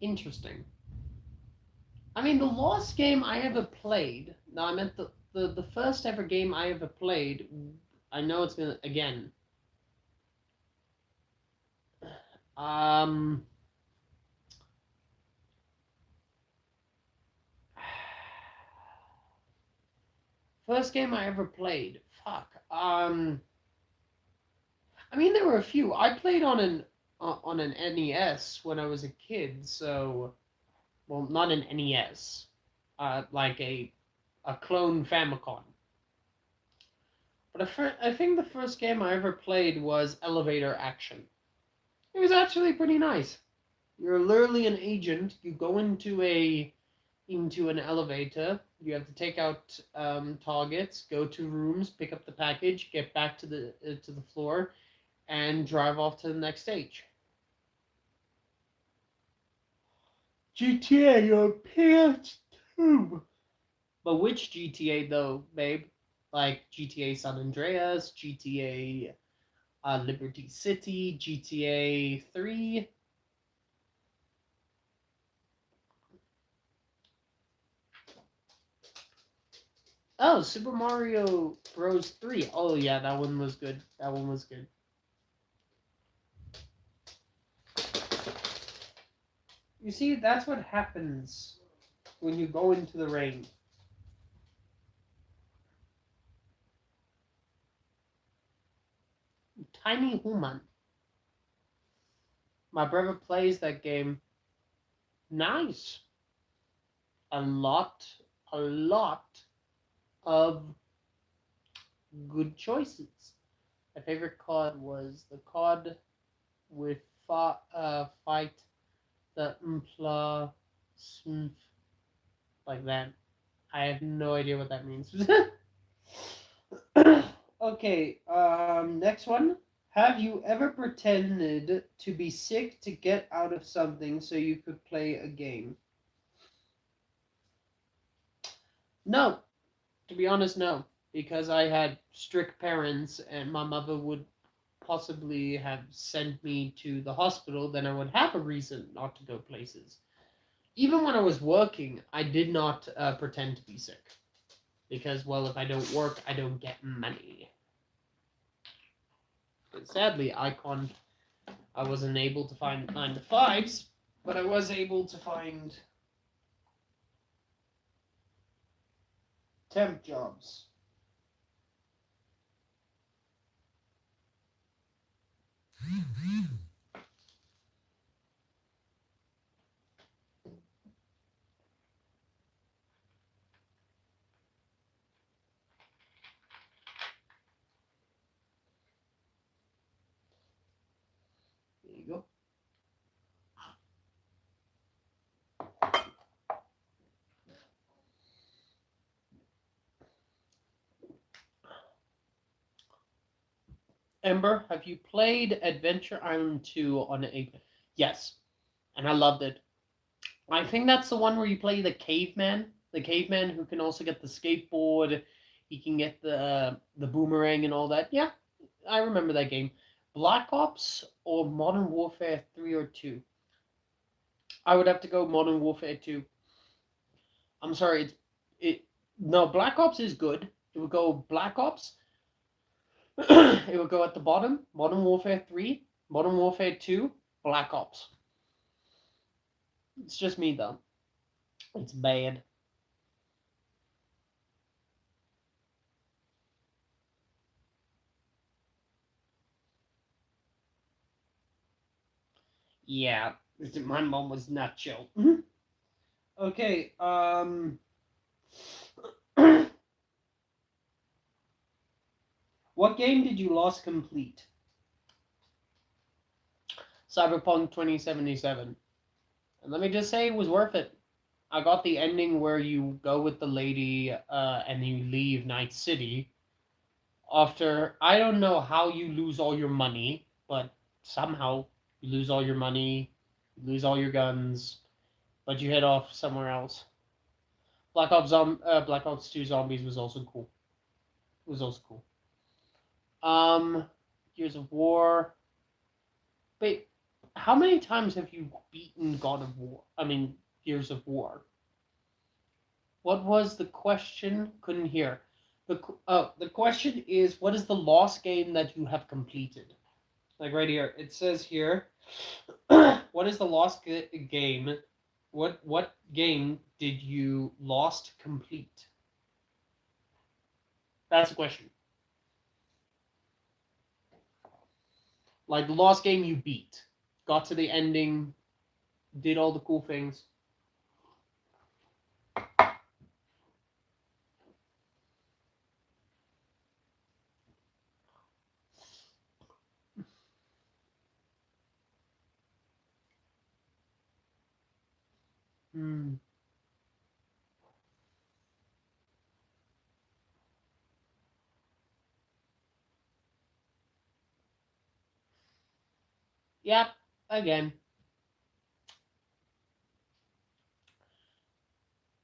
Interesting. I mean, the last game I ever played. No, I meant the first ever game I ever played. I know it's gonna again. Um. First game I ever played. Fuck. I mean, there were a few. I played on an NES when I was a kid. So, well, not an NES. Like a clone Famicom. But I think the first game I ever played was Elevator Action. It was actually pretty nice. You're literally an agent. You go into an elevator. You have to take out targets, go to rooms, pick up the package, get back to the floor, and drive off to the next stage. GTA, your PS2. But which GTA though, babe? Like GTA San Andreas, GTA Liberty City, GTA 3. Oh, Super Mario Bros. 3. Oh yeah, that one was good. That one was good. You see, that's what happens when you go into the rain. Tiny Human. My brother plays that game. Nice. a lot of good choices. My favorite card was the card with fight the Mpla Smf like that. I have no idea what that means. Okay, next one. Have you ever pretended to be sick to get out of something so you could play a game? No, to be honest, no. Because I had strict parents and my mother would possibly have sent me to the hospital, then I would have a reason not to go places. Even when I was working, I did not pretend to be sick. Because, well, if I don't work, I don't get money. But sadly, I wasn't able to find 9 to 5s, but I was able to find temp jobs. There you go. Ember, have you played Adventure Island 2 on a... Yes, and I loved it. I think that's the one where you play the caveman who can also get the skateboard, he can get the boomerang and all that. Yeah, I remember that game. Black Ops or Modern Warfare 3 or 2? I would have to go Modern Warfare 2. I'm sorry, it no, Black Ops is good. It would go Black Ops. It would go at the bottom, Modern Warfare 3, Modern Warfare 2, Black Ops. It's just me though. It's bad. Yeah, my mom was not chill. Okay, what game did you last complete? Cyberpunk 2077. And let me just say, it was worth it. I got the ending where you go with the lady and you leave Night City. After, I don't know how you lose all your money, but somehow you lose all your money, you lose all your guns, but you head off somewhere else. Black Ops 2 Zombies was also cool. It was also cool. Gears of War. Wait, how many times have you beaten God of War? I mean, Gears of War. What was the question? Couldn't hear. The question is, what is the last game that you have completed? Like right here, it says here, what is the last game? What game did you last complete? That's the question. Like the last game you beat, got to the ending, did all the cool things. Hmm. Yep. Again,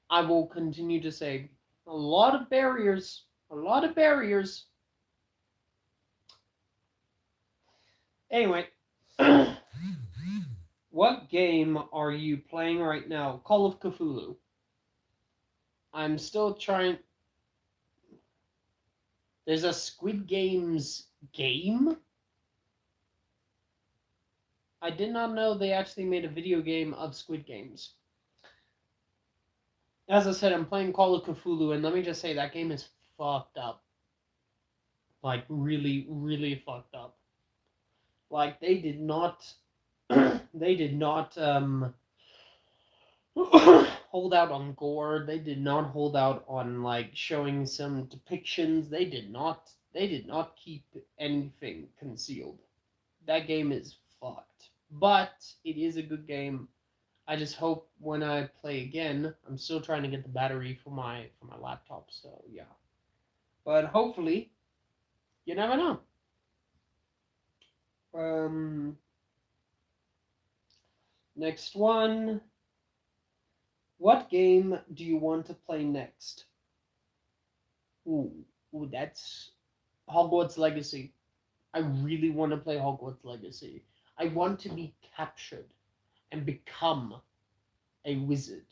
I will continue to say a lot of barriers. A lot of barriers. Anyway, what game are you playing right now? Call of Cthulhu. I'm still trying. There's a Squid Games game? I did not know they actually made a video game of Squid Games. As I said, I'm playing Call of Cthulhu, and let me just say that game is fucked up. Like, really, really fucked up. Like, they did not... they did not, hold out on gore. They did not hold out on like showing some depictions. They did not. They did not keep anything concealed. That game is fucked. But it is a good game. I just hope when I play again, I'm still trying to get the battery for my laptop. So yeah. But hopefully, you never know. Um, Next one. What game do you want to play next? Ooh, that's Hogwarts Legacy. I really want to play Hogwarts Legacy. I want to be captured and become a wizard.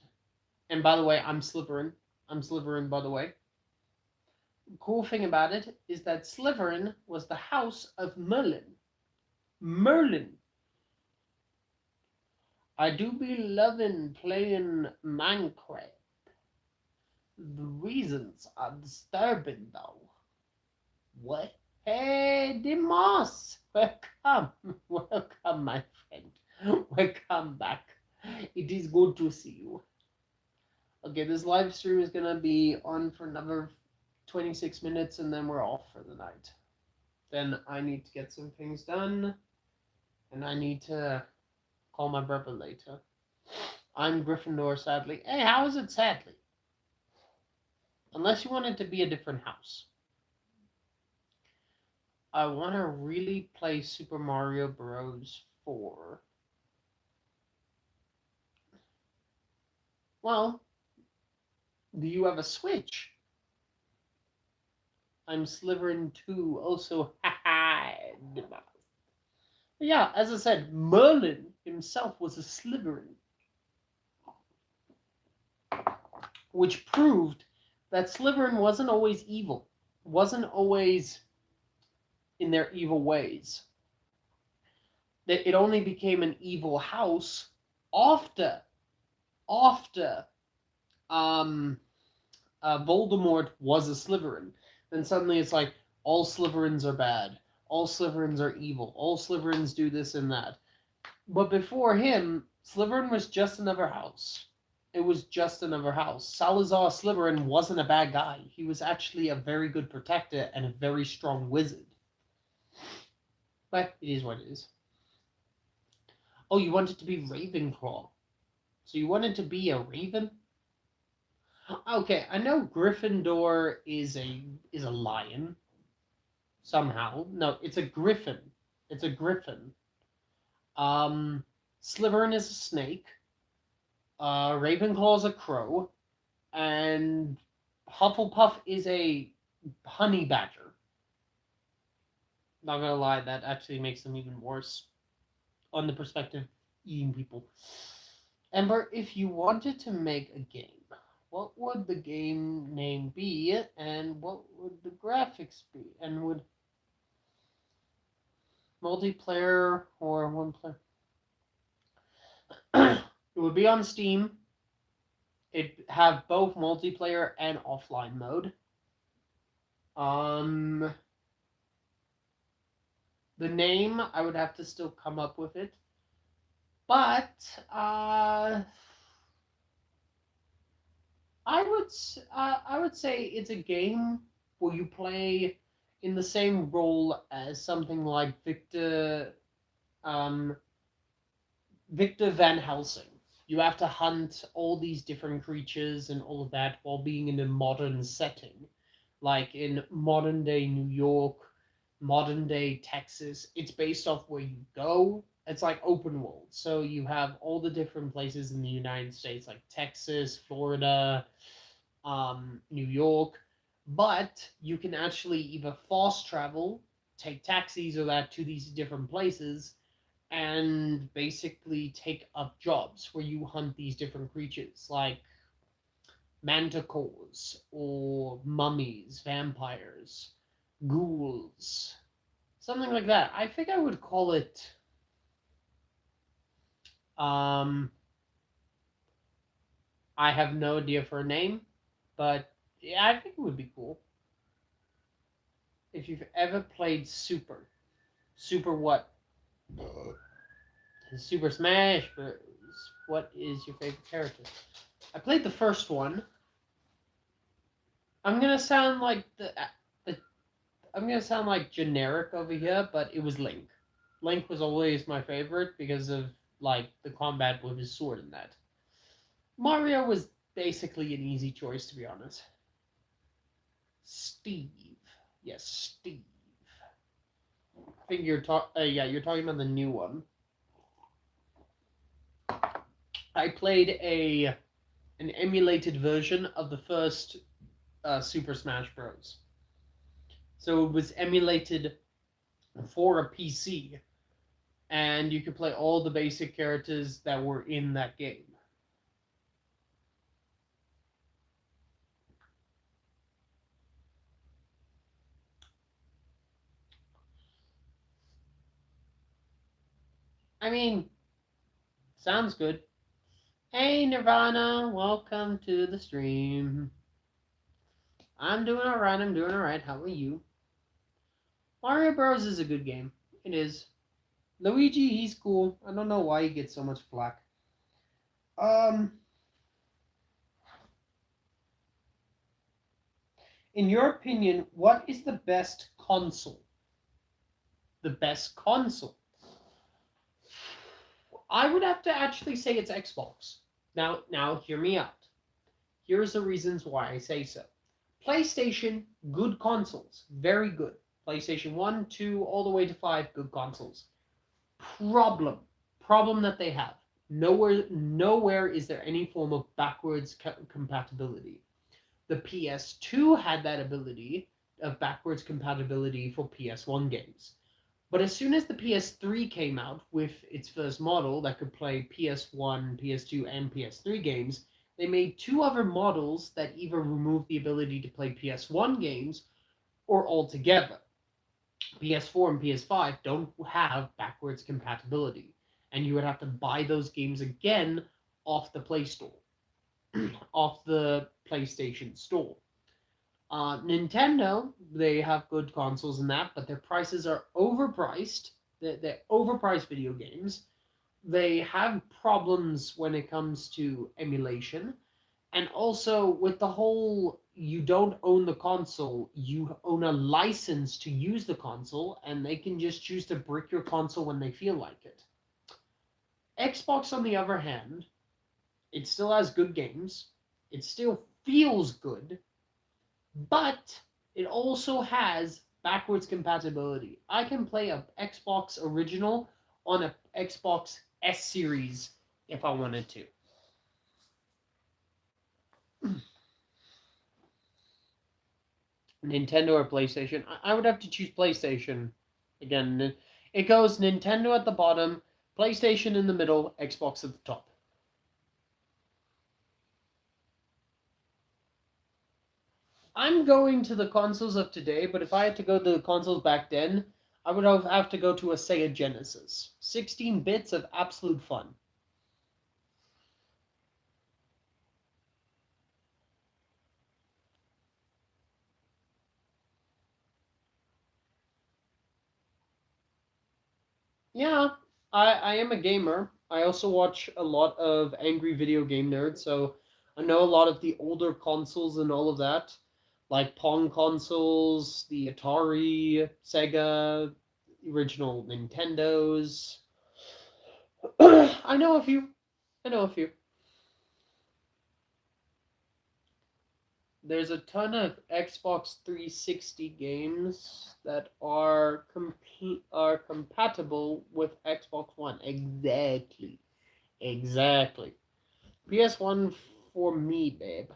And by the way, I'm Slytherin. I'm Slytherin, by the way. The cool thing about it is that Slytherin was the house of Merlin. Merlin. I do be loving playing Minecraft. The reasons are disturbing, though. What? Hey, Dimas! Welcome! Welcome, my friend. Welcome back. It is good to see you. Okay, this live stream is gonna be on for another 26 minutes and then we're off for the night. Then I need to get some things done and I need to call my brother later. I'm Gryffindor, sadly. Hey, how is it sadly? Unless you want it to be a different house. I want to really play Super Mario Bros. 4. Well, do you have a Switch? I'm Slytherin too, also. Yeah, as I said, Merlin himself was a Slytherin. Which proved that Slytherin wasn't always evil. Wasn't always in their evil ways. That it only became an evil house after Voldemort was a Slytherin. Then suddenly it's like all Slytherins are bad, all Slytherins are evil, all Slytherins do this and that. But before him, Slytherin was just another house. It was just another house. Salazar Slytherin wasn't a bad guy. He was actually a very good protector and a very strong wizard. But it is what it is. Oh, you wanted to be Ravenclaw. So you wanted to be a raven? Okay, I know Gryffindor is a lion. Somehow. No, it's a griffin. It's a griffin. Slytherin is a snake. Ravenclaw is a crow. And Hufflepuff is a honey badger. Not gonna lie, that actually makes them even worse on the perspective of eating people. Ember, if you wanted to make a game, what would the game name be, and what would the graphics be, and would multiplayer or one player? It would be on Steam. It'd have both multiplayer and offline mode. The name, I would have to still come up with it. But, I would say it's a game where you play in the same role as something like Victor Van Helsing. You have to hunt all these different creatures and all of that while being in a modern setting, like in modern day New York, modern day Texas. It's based off where you go. It's like open world. So you have all the different places in the United States, like Texas, Florida, New York. But you can actually either fast travel, take taxis or that to these different places, and basically take up jobs where you hunt these different creatures, like manticores or mummies, vampires, ghouls, something like that. I think I would call it I have no idea for a name, but yeah, I think it would be cool. If you've ever played Super what? Super Smash Bros. What is your favorite character? I played the first one. I'm gonna sound like the I'm gonna sound like generic over here, but it was Link. Link was always my favorite because of like the combat with his sword and that. Mario was basically an easy choice to be honest. Steve. Yes, Steve. I think you're talking about the new one. I played an emulated version of the first Super Smash Bros. So it was emulated for a PC, and you could play all the basic characters that were in that game. I mean, sounds good. Hey Nirvana, welcome to the stream. I'm doing alright, I'm doing alright. How are you? Mario Bros. Is a good game. It is. Luigi, he's cool. I don't know why he gets so much flack. In your opinion, what is the best console? The best console? I would have to actually say it's Xbox. Now, hear me out. Here's the reasons why I say so. PlayStation, good consoles, very good. PlayStation 1, 2, all the way to 5, good consoles. Problem that they have. Nowhere is there any form of backwards compatibility. The PS2 had that ability of backwards compatibility for PS1 games. But as soon as the PS3 came out with its first model that could play PS1, PS2, and PS3 games, they made two other models that either removed the ability to play PS1 games or altogether. PS4 and PS5 don't have backwards compatibility, and you would have to buy those games again off the Play Store, off the PlayStation Store. Nintendo, they have good consoles and that, but their prices are overpriced. They're overpriced video games. They have problems when it comes to emulation. And also, with the whole you don't own the console, you own a license to use the console, and they can just choose to brick your console when they feel like it. Xbox, on the other hand, it still has good games. It still feels good, but it also has backwards compatibility. I can play a Xbox original on a Xbox S series if I wanted to. Nintendo or PlayStation? I would have to choose PlayStation. Again, it goes Nintendo at the bottom, PlayStation in the middle, Xbox at the top. I'm going to the consoles of today, but if I had to go to the consoles back then, I would have to go to a Sega Genesis. 16 bits of absolute fun. Yeah, I am a gamer. I also watch a lot of Angry Video Game Nerds, so I know a lot of the older consoles and all of that, like Pong consoles, the Atari, Sega, original Nintendos. I know a few. I know a few. There's a ton of Xbox 360 games that are compatible with Xbox One. Exactly. Exactly. PS1 for me, babe.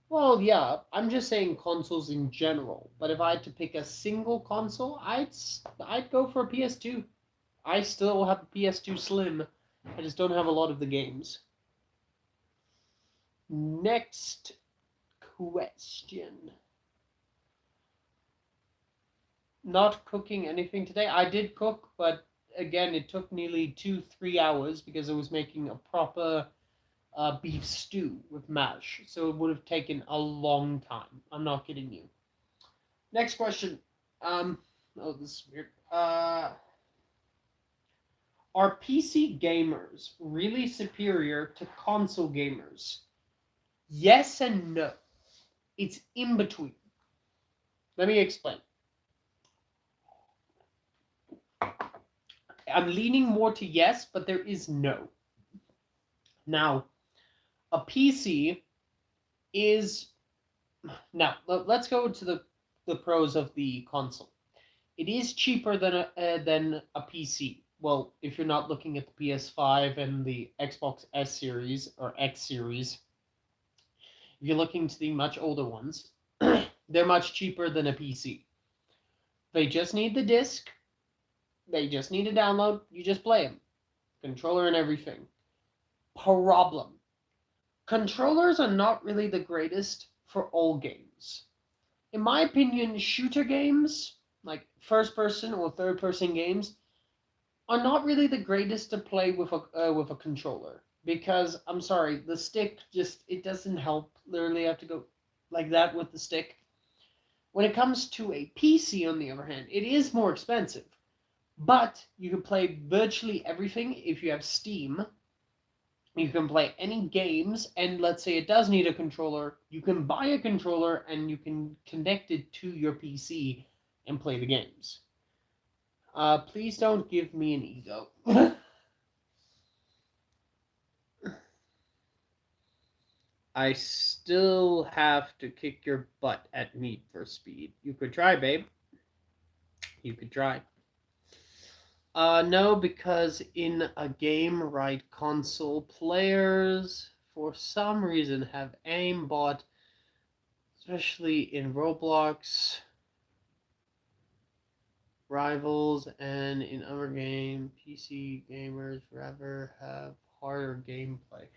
Well, yeah, I'm just saying consoles in general. But if I had to pick a single console, I'd go for a PS2. I still have a PS2 Slim. I just don't have a lot of the games. Next question. Not cooking anything today. I did cook, but again, it took nearly 2-3 hours because I was making a proper beef stew with mash. So it would have taken a long time. I'm not kidding you. Next question. Oh, this is weird. Are PC gamers really superior to console gamers? Yes and no. It's in between. Let me explain. I'm leaning more to yes, but there is no. Now, a PC is... Now, let's go to the pros of the console. It is cheaper than a PC. Well, if you're not looking at the PS5 and the Xbox S series or X series, if you're looking to the much older ones, they're much cheaper than a PC. They just need the disc. They just need to download. You just play them. Controller and everything. Problem. Controllers are not really the greatest for all games. In my opinion, shooter games, like first-person or third-person games, are not really the greatest to play with a controller. Because, I'm sorry, the stick just, it doesn't help. Literally, I have to go like that with the stick. When it comes to a PC, on the other hand, it is more expensive. But you can play virtually everything if you have Steam. You can play any games, and let's say it does need a controller, you can buy a controller and you can connect it to your PC and play the games. Please don't give me an ego. I still have to kick your butt at Need for Speed. You could try, babe. You could try. No, because in a game, right, console players, for some reason, have aimbot, especially in Roblox, Rivals, and in other game, PC gamers rather have harder gameplay.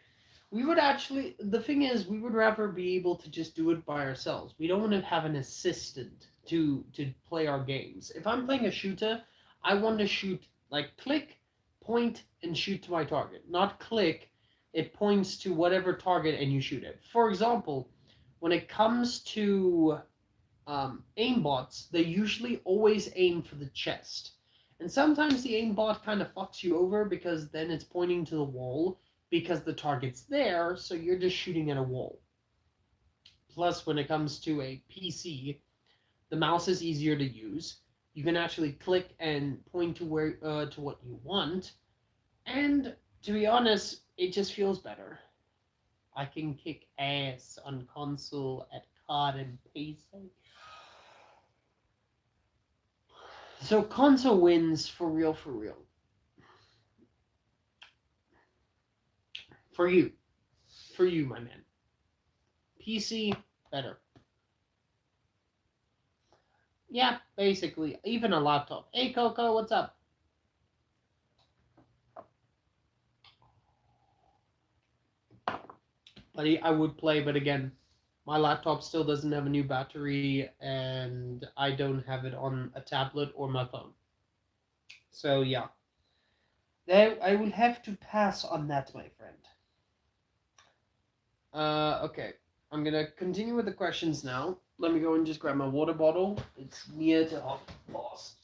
We would actually, the thing is, we would rather be able to just do it by ourselves. We don't want to have an assistant to play our games. If I'm playing a shooter, I want to shoot, like, click, point, and shoot to my target. Not click, it points to whatever target and you shoot it. For example, when it comes to aimbots, they usually always aim for the chest. And sometimes the aimbot kind of fucks you over because then it's pointing to the wall because the target's there, so you're just shooting at a wall. Plus, when it comes to a PC, the mouse is easier to use. You can actually click and point to where to what you want, and to be honest, it just feels better. I can kick ass on console at COD and PC. So console wins for real, for real. For you. For you, my man. PC, better. Yeah, basically. Even a laptop. Hey, Coco, what's up? But I would play, but again, my laptop still doesn't have a new battery, and I don't have it on a tablet or my phone. So, yeah. I will have to pass on that, my friend. Okay. I'm gonna continue with the questions now. Let me go and just grab my water bottle. It's near to half past.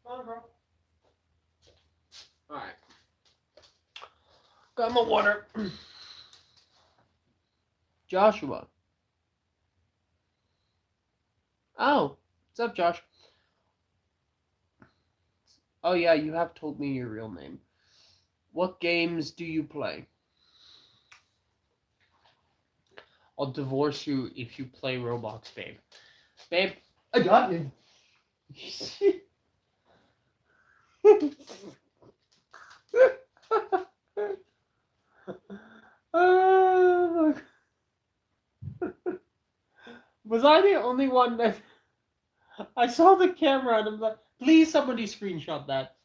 Come on, bro. Alright. Got my water. Joshua. Oh, what's up, Josh? Oh, yeah, you have told me your real name. What games do you play? I'll divorce you if you play Roblox, babe. Babe, I got you. Was I the only one that... I saw the camera and I'm like, please somebody screenshot that.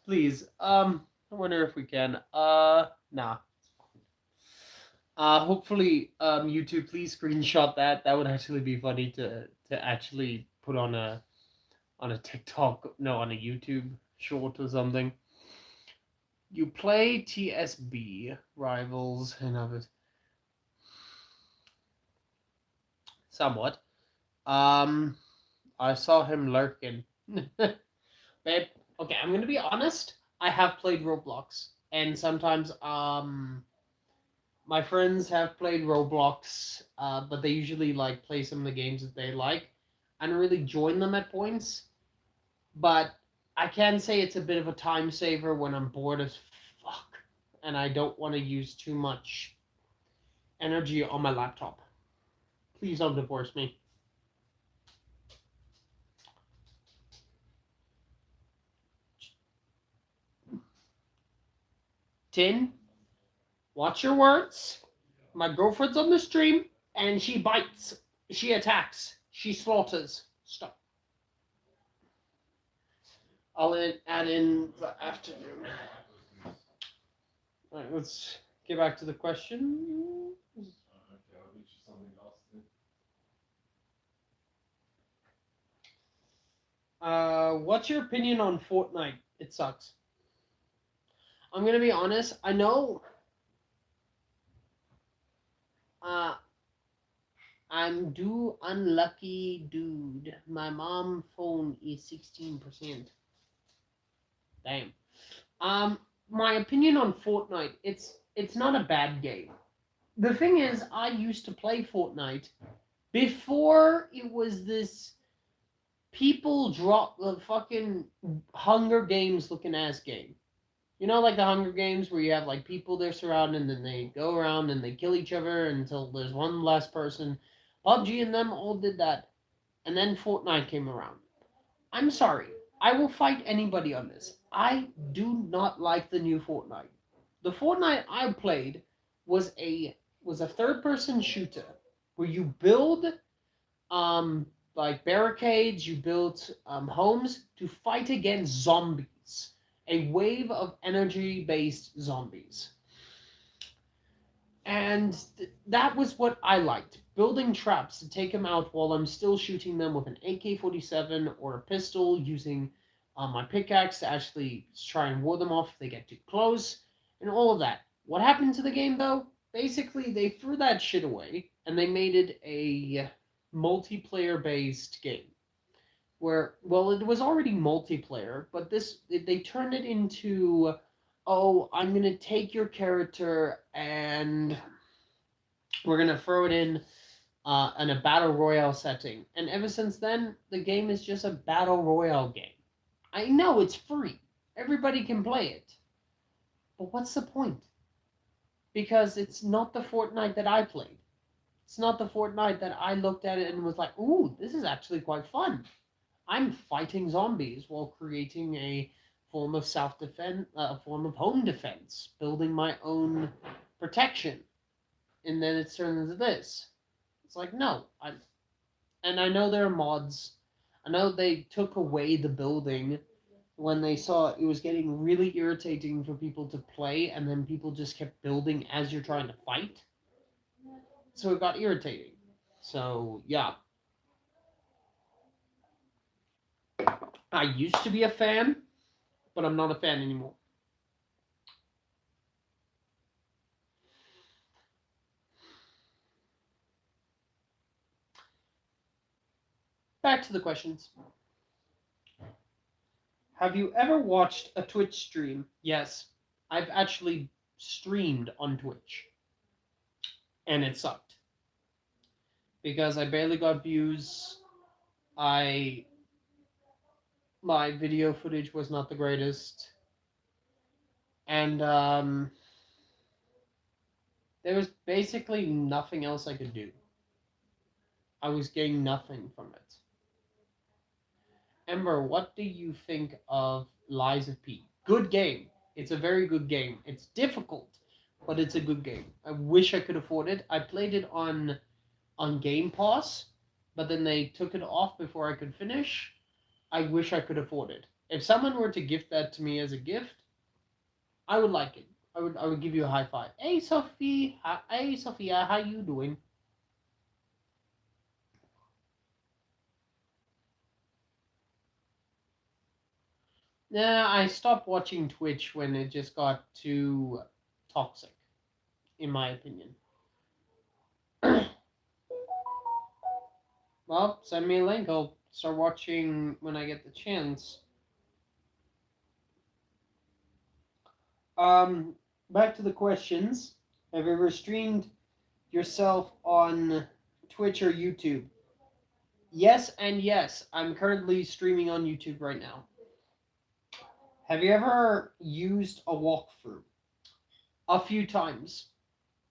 Please. I wonder if we can. Nah. Hopefully, YouTube, please screenshot that. That would actually be funny to actually put on a TikTok, no, on a YouTube short or something. You play TSB rivals and others somewhat. Um, I saw him lurking. Babe, okay, I'm gonna be honest. I have played Roblox, and sometimes my friends have played Roblox, but they usually like play some of the games that they like. I don't really join them at points, but I can say it's a bit of a time saver when I'm bored as fuck, and I don't want to use too much energy on my laptop. Please don't divorce me. Tin, watch your words. My girlfriend's on the stream, and she bites. She attacks. She slaughters. Stop. I'll add in the afternoon. All right, let's get back to the question. Okay, I'll get you something else then. What's your opinion on Fortnite? It sucks. I'm gonna be honest. I know. Uh, I'm unlucky dude. My mom phone is 16%. Damn. My opinion on Fortnite. It's not a bad game. The thing is, I used to play Fortnite before it was this people drop the fucking Hunger Games looking ass game. You know, like the Hunger Games where you have like people they're surrounded and then they go around and they kill each other until there's one last person. PUBG and them all did that. And then Fortnite came around. I'm sorry. I will fight anybody on this. I do not like the new Fortnite. The Fortnite I played was a third person shooter where you build like barricades, you built homes to fight against zombies, a wave of energy based zombies. And that was what I liked, building traps to take them out while I'm still shooting them with an AK-47 or a pistol, using my pickaxe to actually try and ward them off if they get too close, and all of that. What happened to the game though? Basically, they threw that shit away and they made it a multiplayer based game where, well, it was already multiplayer, but they turned it into, oh, I'm gonna take your character and we're gonna throw it in a battle royale setting. And ever since then, the game is just a battle royale game. I know it's free, everybody can play it, but what's the point? Because it's not the Fortnite that I played. It's not the Fortnite that I looked at it and was like, ooh, this is actually quite fun. I'm fighting zombies while creating a form of self-defense, a form of home defense, building my own protection, and then it turns into this. It's like no, and I know there are mods. I know they took away the building when they saw it was getting really irritating for people to play, and then people just kept building as you're trying to fight. So it got irritating. So yeah, I used to be a fan, but I'm not a fan anymore. Back to the questions. Have you ever watched a Twitch stream? Yes. I've actually streamed on Twitch. And it sucked. Because I barely got views. My video footage was not the greatest. And there was basically nothing else I could do. I was getting nothing from it. Ember, what do you think of Lies of P? Good game. It's a very good game. It's difficult, but it's a good game. I wish I could afford it. I played it on Game Pass, but then they took it off before I could finish. I wish I could afford it. If someone were to gift that to me as a gift, I would like it. I would give you a high five. Hey Sophie, hey Sophia, how you doing? Nah, I stopped watching Twitch when it just got too toxic, in my opinion. Well, send me a link. I'll start watching when I get the chance. Um, Back to the questions. Have you ever streamed yourself on Twitch or YouTube? Yes and yes. I'm currently streaming on YouTube right now. Have you ever used a walkthrough? A few times.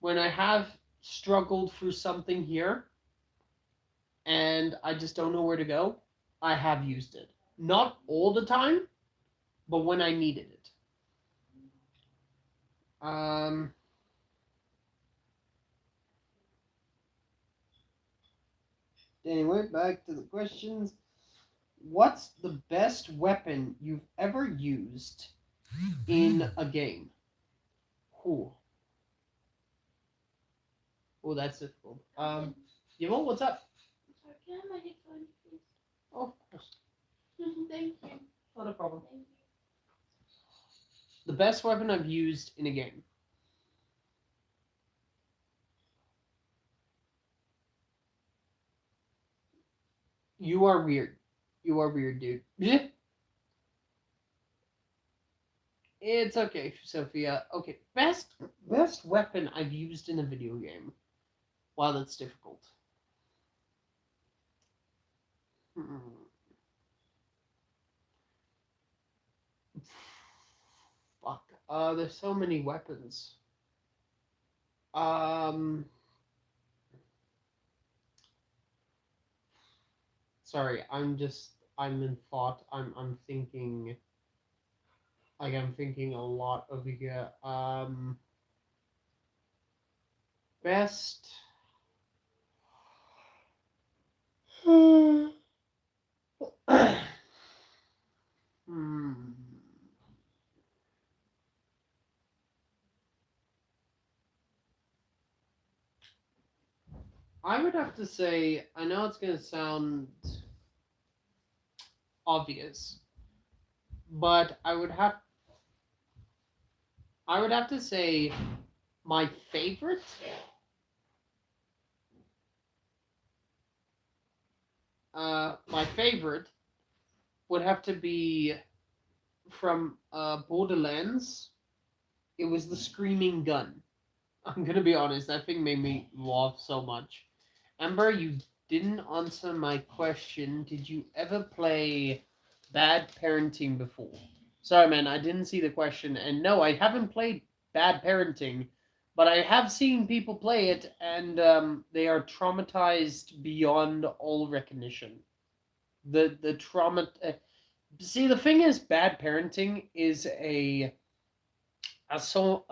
When I have struggled through something here and I just don't know where to go, I have used it. Not all the time, but when I needed it. Anyway, back to the questions. What's the best weapon you've ever used in a game? Ooh. Oh, that's difficult. Yvonne, what's up? Sorry, can I have my headphones, please? Oh, of course. Thank you. Not a problem. Thank you. The best weapon I've used in a game. You are weird. You are weird, dude. It's okay, Sophia. Okay, best weapon I've used in a video game. Wow, that's difficult. Fuck. There's so many weapons. Sorry, I'm in thought. I'm thinking. Like I'm thinking a lot over here. Best. Hmm. I would have to say, I know it's going to sound obvious, but I would have to say my favorite would have to be from Borderlands. It was the Screaming Gun. I'm gonna be honest, that thing made me laugh so much. Amber, you didn't answer my question. Did you ever play Bad Parenting before? Sorry, man, I didn't see the question. And no, I haven't played Bad Parenting, but I have seen people play it, and they are traumatized beyond all recognition. The trauma. See, the thing is, Bad Parenting is a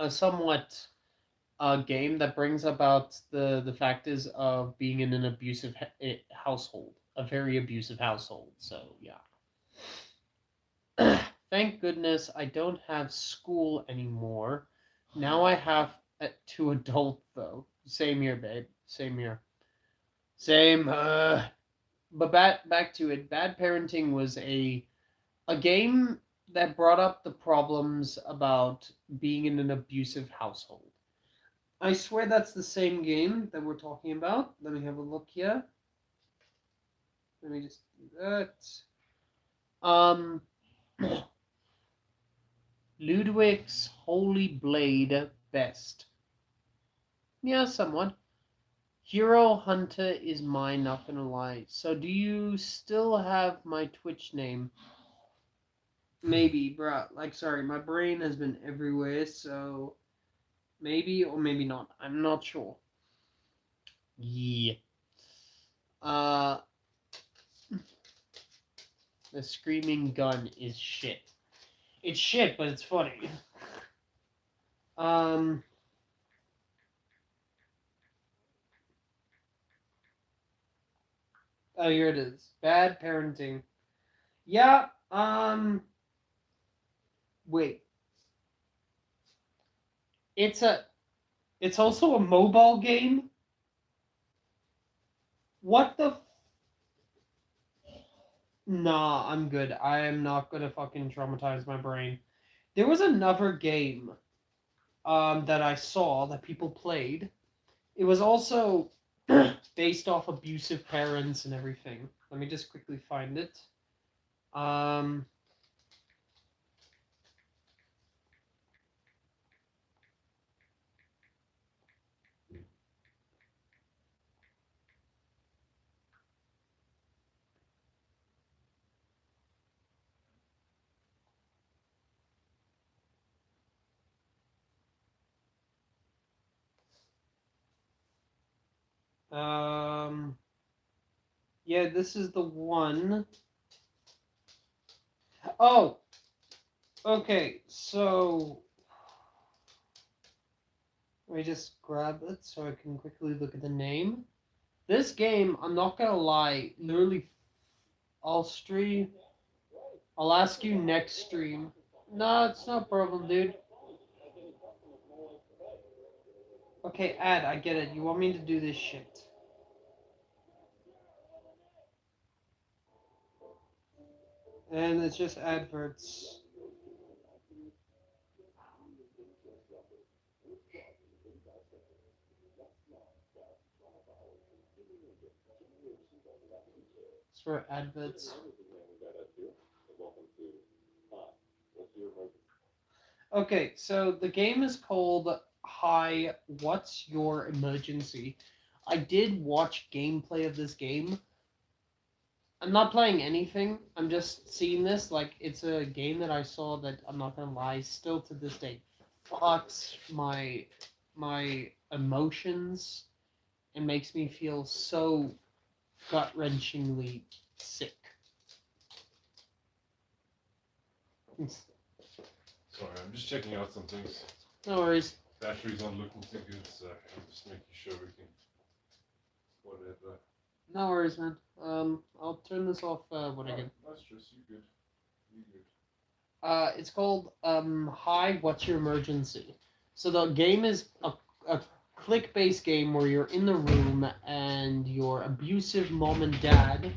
somewhat game that brings about the factors of being in an abusive household, a very abusive household. So yeah. Thank goodness I don't have school anymore. Now I have to adult though. Same here, babe. Same here. Same. But back to it. Bad Parenting was a game that brought up the problems about being in an abusive household. I swear that's the same game that we're talking about. Let me have a look here. Let me just do that. Ludwig's Holy Blade best. Yeah, somewhat. Hero Hunter is mine, not gonna lie. So do you still have my Twitch name? Maybe, bruh. Like, sorry, my brain has been everywhere, so maybe or maybe not. I'm not sure. Yeah. Uh, the Screaming Gun is shit. It's shit, but it's funny. Oh, here it is. Bad Parenting. Yeah, wait. It's also a mobile game. What the? Nah, I'm good. I am not gonna fucking traumatize my brain. There was another game that I saw that people played. It was also based off abusive parents and everything. Let me just quickly find it. Um, um, yeah, this is the one. Oh, okay. So let me just grab it so I can quickly look at the name. This game, I'm not gonna lie, literally, I'll stream. I'll ask you next stream. No, it's no problem, dude. Okay, Ad, I get it. You want me to do this shit. And it's just adverts. It's for adverts. Okay, so the game is called Hi, What's Your Emergency? I did watch gameplay of this game. I'm not playing anything. I'm just seeing this. Like, it's a game that I saw that, I'm not gonna lie, still to this day fucks my emotions and makes me feel so gut-wrenchingly sick. Sorry, I'm just checking out some things. No worries. Battery's not looking too good, so I'm just making sure we can. Whatever. No worries, man. I'll turn this off when I get. That's just you good. You good. It's called Hi, What's Your Emergency? So the game is a click-based game where you're in the room and your abusive mom and dad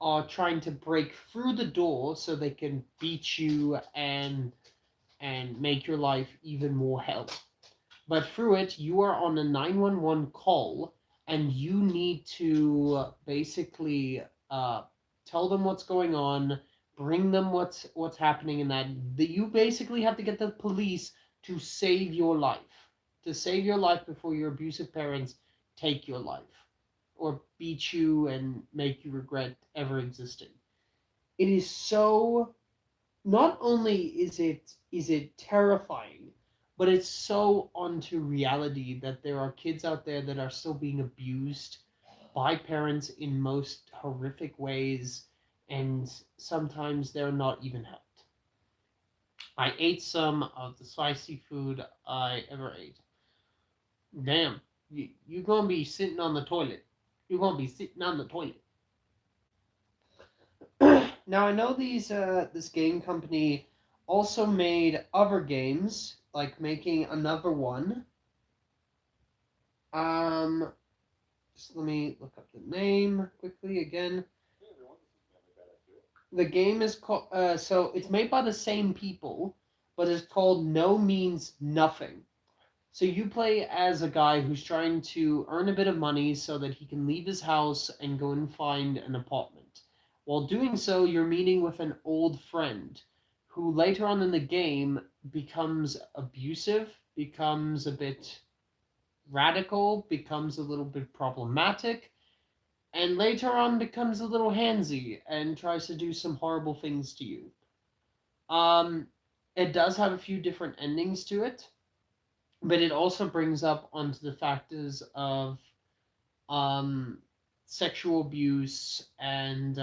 are trying to break through the door so they can beat you and make your life even more hell. But through it, you are on a 911 call and you need to basically tell them what's going on, bring them what's happening in that. You basically have to get the police to save your life, before your abusive parents take your life or beat you and make you regret ever existing. It is so, not only is it terrifying, but it's so onto reality that there are kids out there that are still being abused by parents in most horrific ways, and sometimes they're not even helped. I ate some of the spicy food I ever ate. Damn, you gonna be sitting on the toilet. You're gonna be sitting on the toilet. Now I know this game company also made other games, like making another one. Um, just let me look up the name quickly again. The game is called so it's made by the same people, but it's called No Means Nothing. So you play as a guy who's trying to earn a bit of money so that he can leave his house and go and find an apartment. While doing so, you're meeting with an old friend who later on in the game becomes abusive, becomes a bit radical, becomes a little bit problematic, and later on becomes a little handsy and tries to do some horrible things to you. Um, it does have a few different endings to it, but it also brings up onto the factors of um, sexual abuse and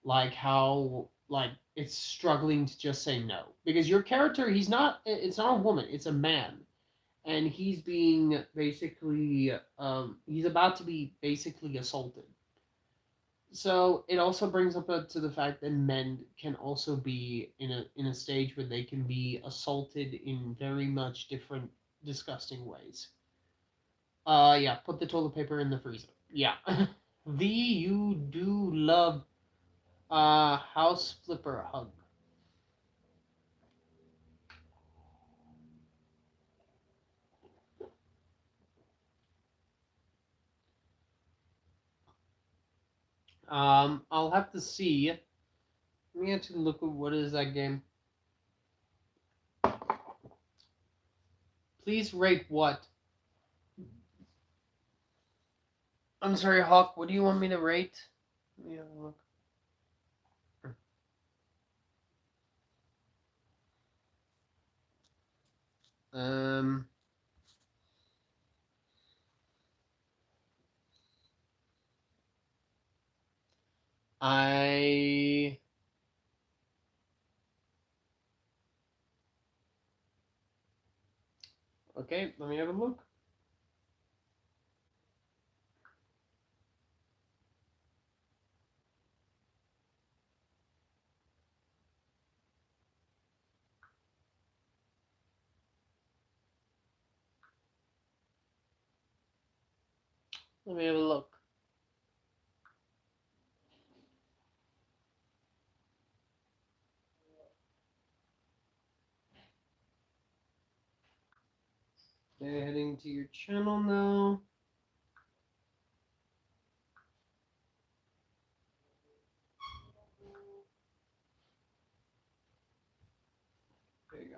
like how like it's struggling to just say no because your character, it's not a woman, it's a man, and he's being basically he's about to be basically assaulted. So it also brings up to the fact that men can also be in a stage where they can be assaulted in very much different disgusting ways. Yeah, put the toilet paper in the freezer. Yeah. V, you do love house flipper hug. I'll have to see. Let me actually look at what is that game. Please rate what? I'm sorry, Hawk. What do you want me to rate? Let me have a look. Um, I okay. Let me have a look. Let me have a look. Okay, heading to your channel now. There you go.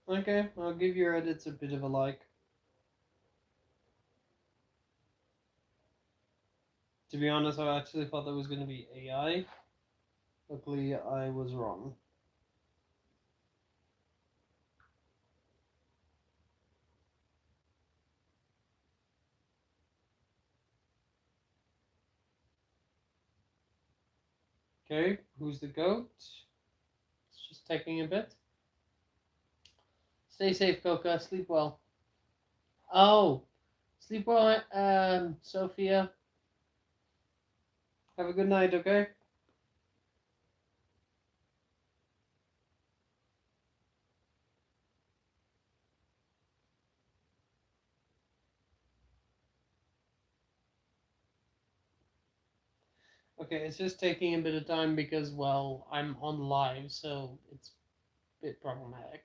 Okay, I'll give your edits a bit of a like. To be honest, I actually thought that was going to be AI. Luckily, I was wrong. Okay, who's the goat? It's just taking a bit. Stay safe, Coca. Sleep well. Oh, sleep well, Sophia. Have a good night, okay? Okay, it's just taking a bit of time because, well, I'm on live, so it's a bit problematic.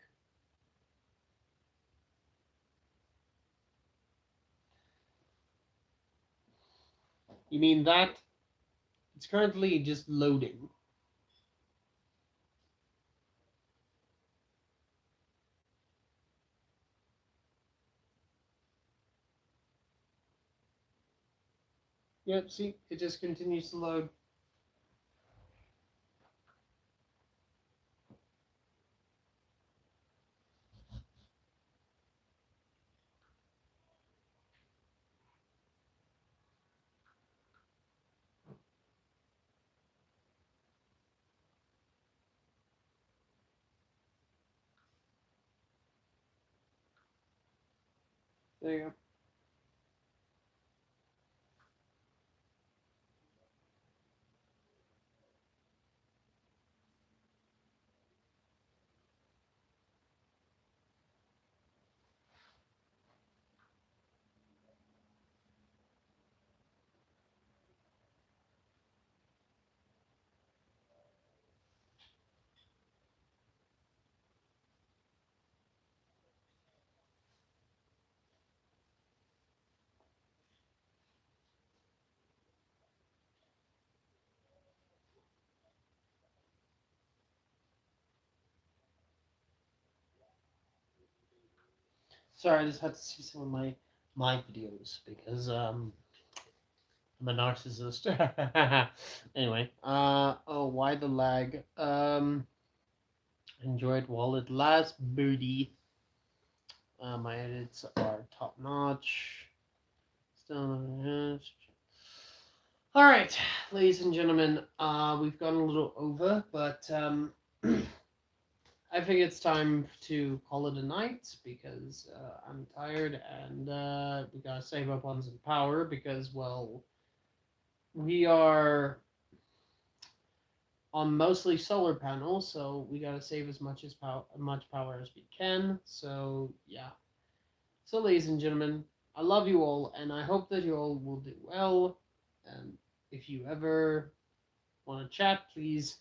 You mean that? It's currently just loading. Yep, see, it just continues to load. There you go. Sorry, I just had to see some of my videos because I'm a narcissist. Anyway, oh, why the lag? Enjoyed while it lasts, booty. My edits are top notch. Still, All right, ladies and gentlemen, we've gone a little over, but I think it's time to call it a night because I'm tired and we gotta save up on some power because, well, we are on mostly solar panels, so we gotta save much power as we can. So yeah. So, ladies and gentlemen, I love you all, and I hope that you all will do well. And if you ever want to chat, please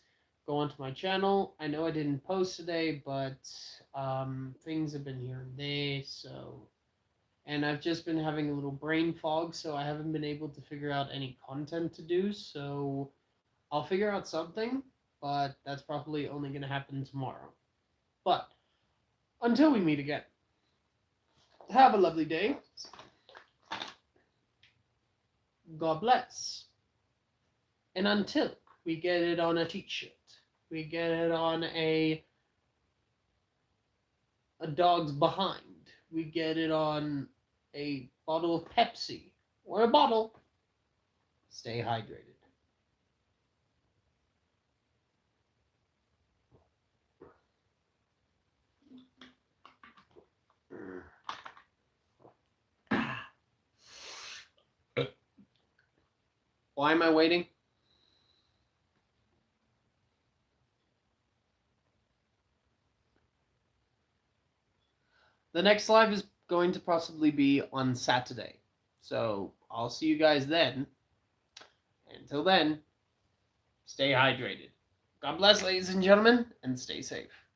go onto my channel. I know I didn't post today, but things have been here and there, so. And I've just been having a little brain fog, so I haven't been able to figure out any content to do, so I'll figure out something, but that's probably only going to happen tomorrow. But until we meet again, have a lovely day. God bless. And until we get it on a t-shirt, we get it on a dog's behind, we get it on a bottle of Pepsi or a bottle, stay hydrated. Why am I waiting? The next live is going to possibly be on Saturday. So I'll see you guys then. Until then, stay hydrated. God bless, ladies and gentlemen, and stay safe.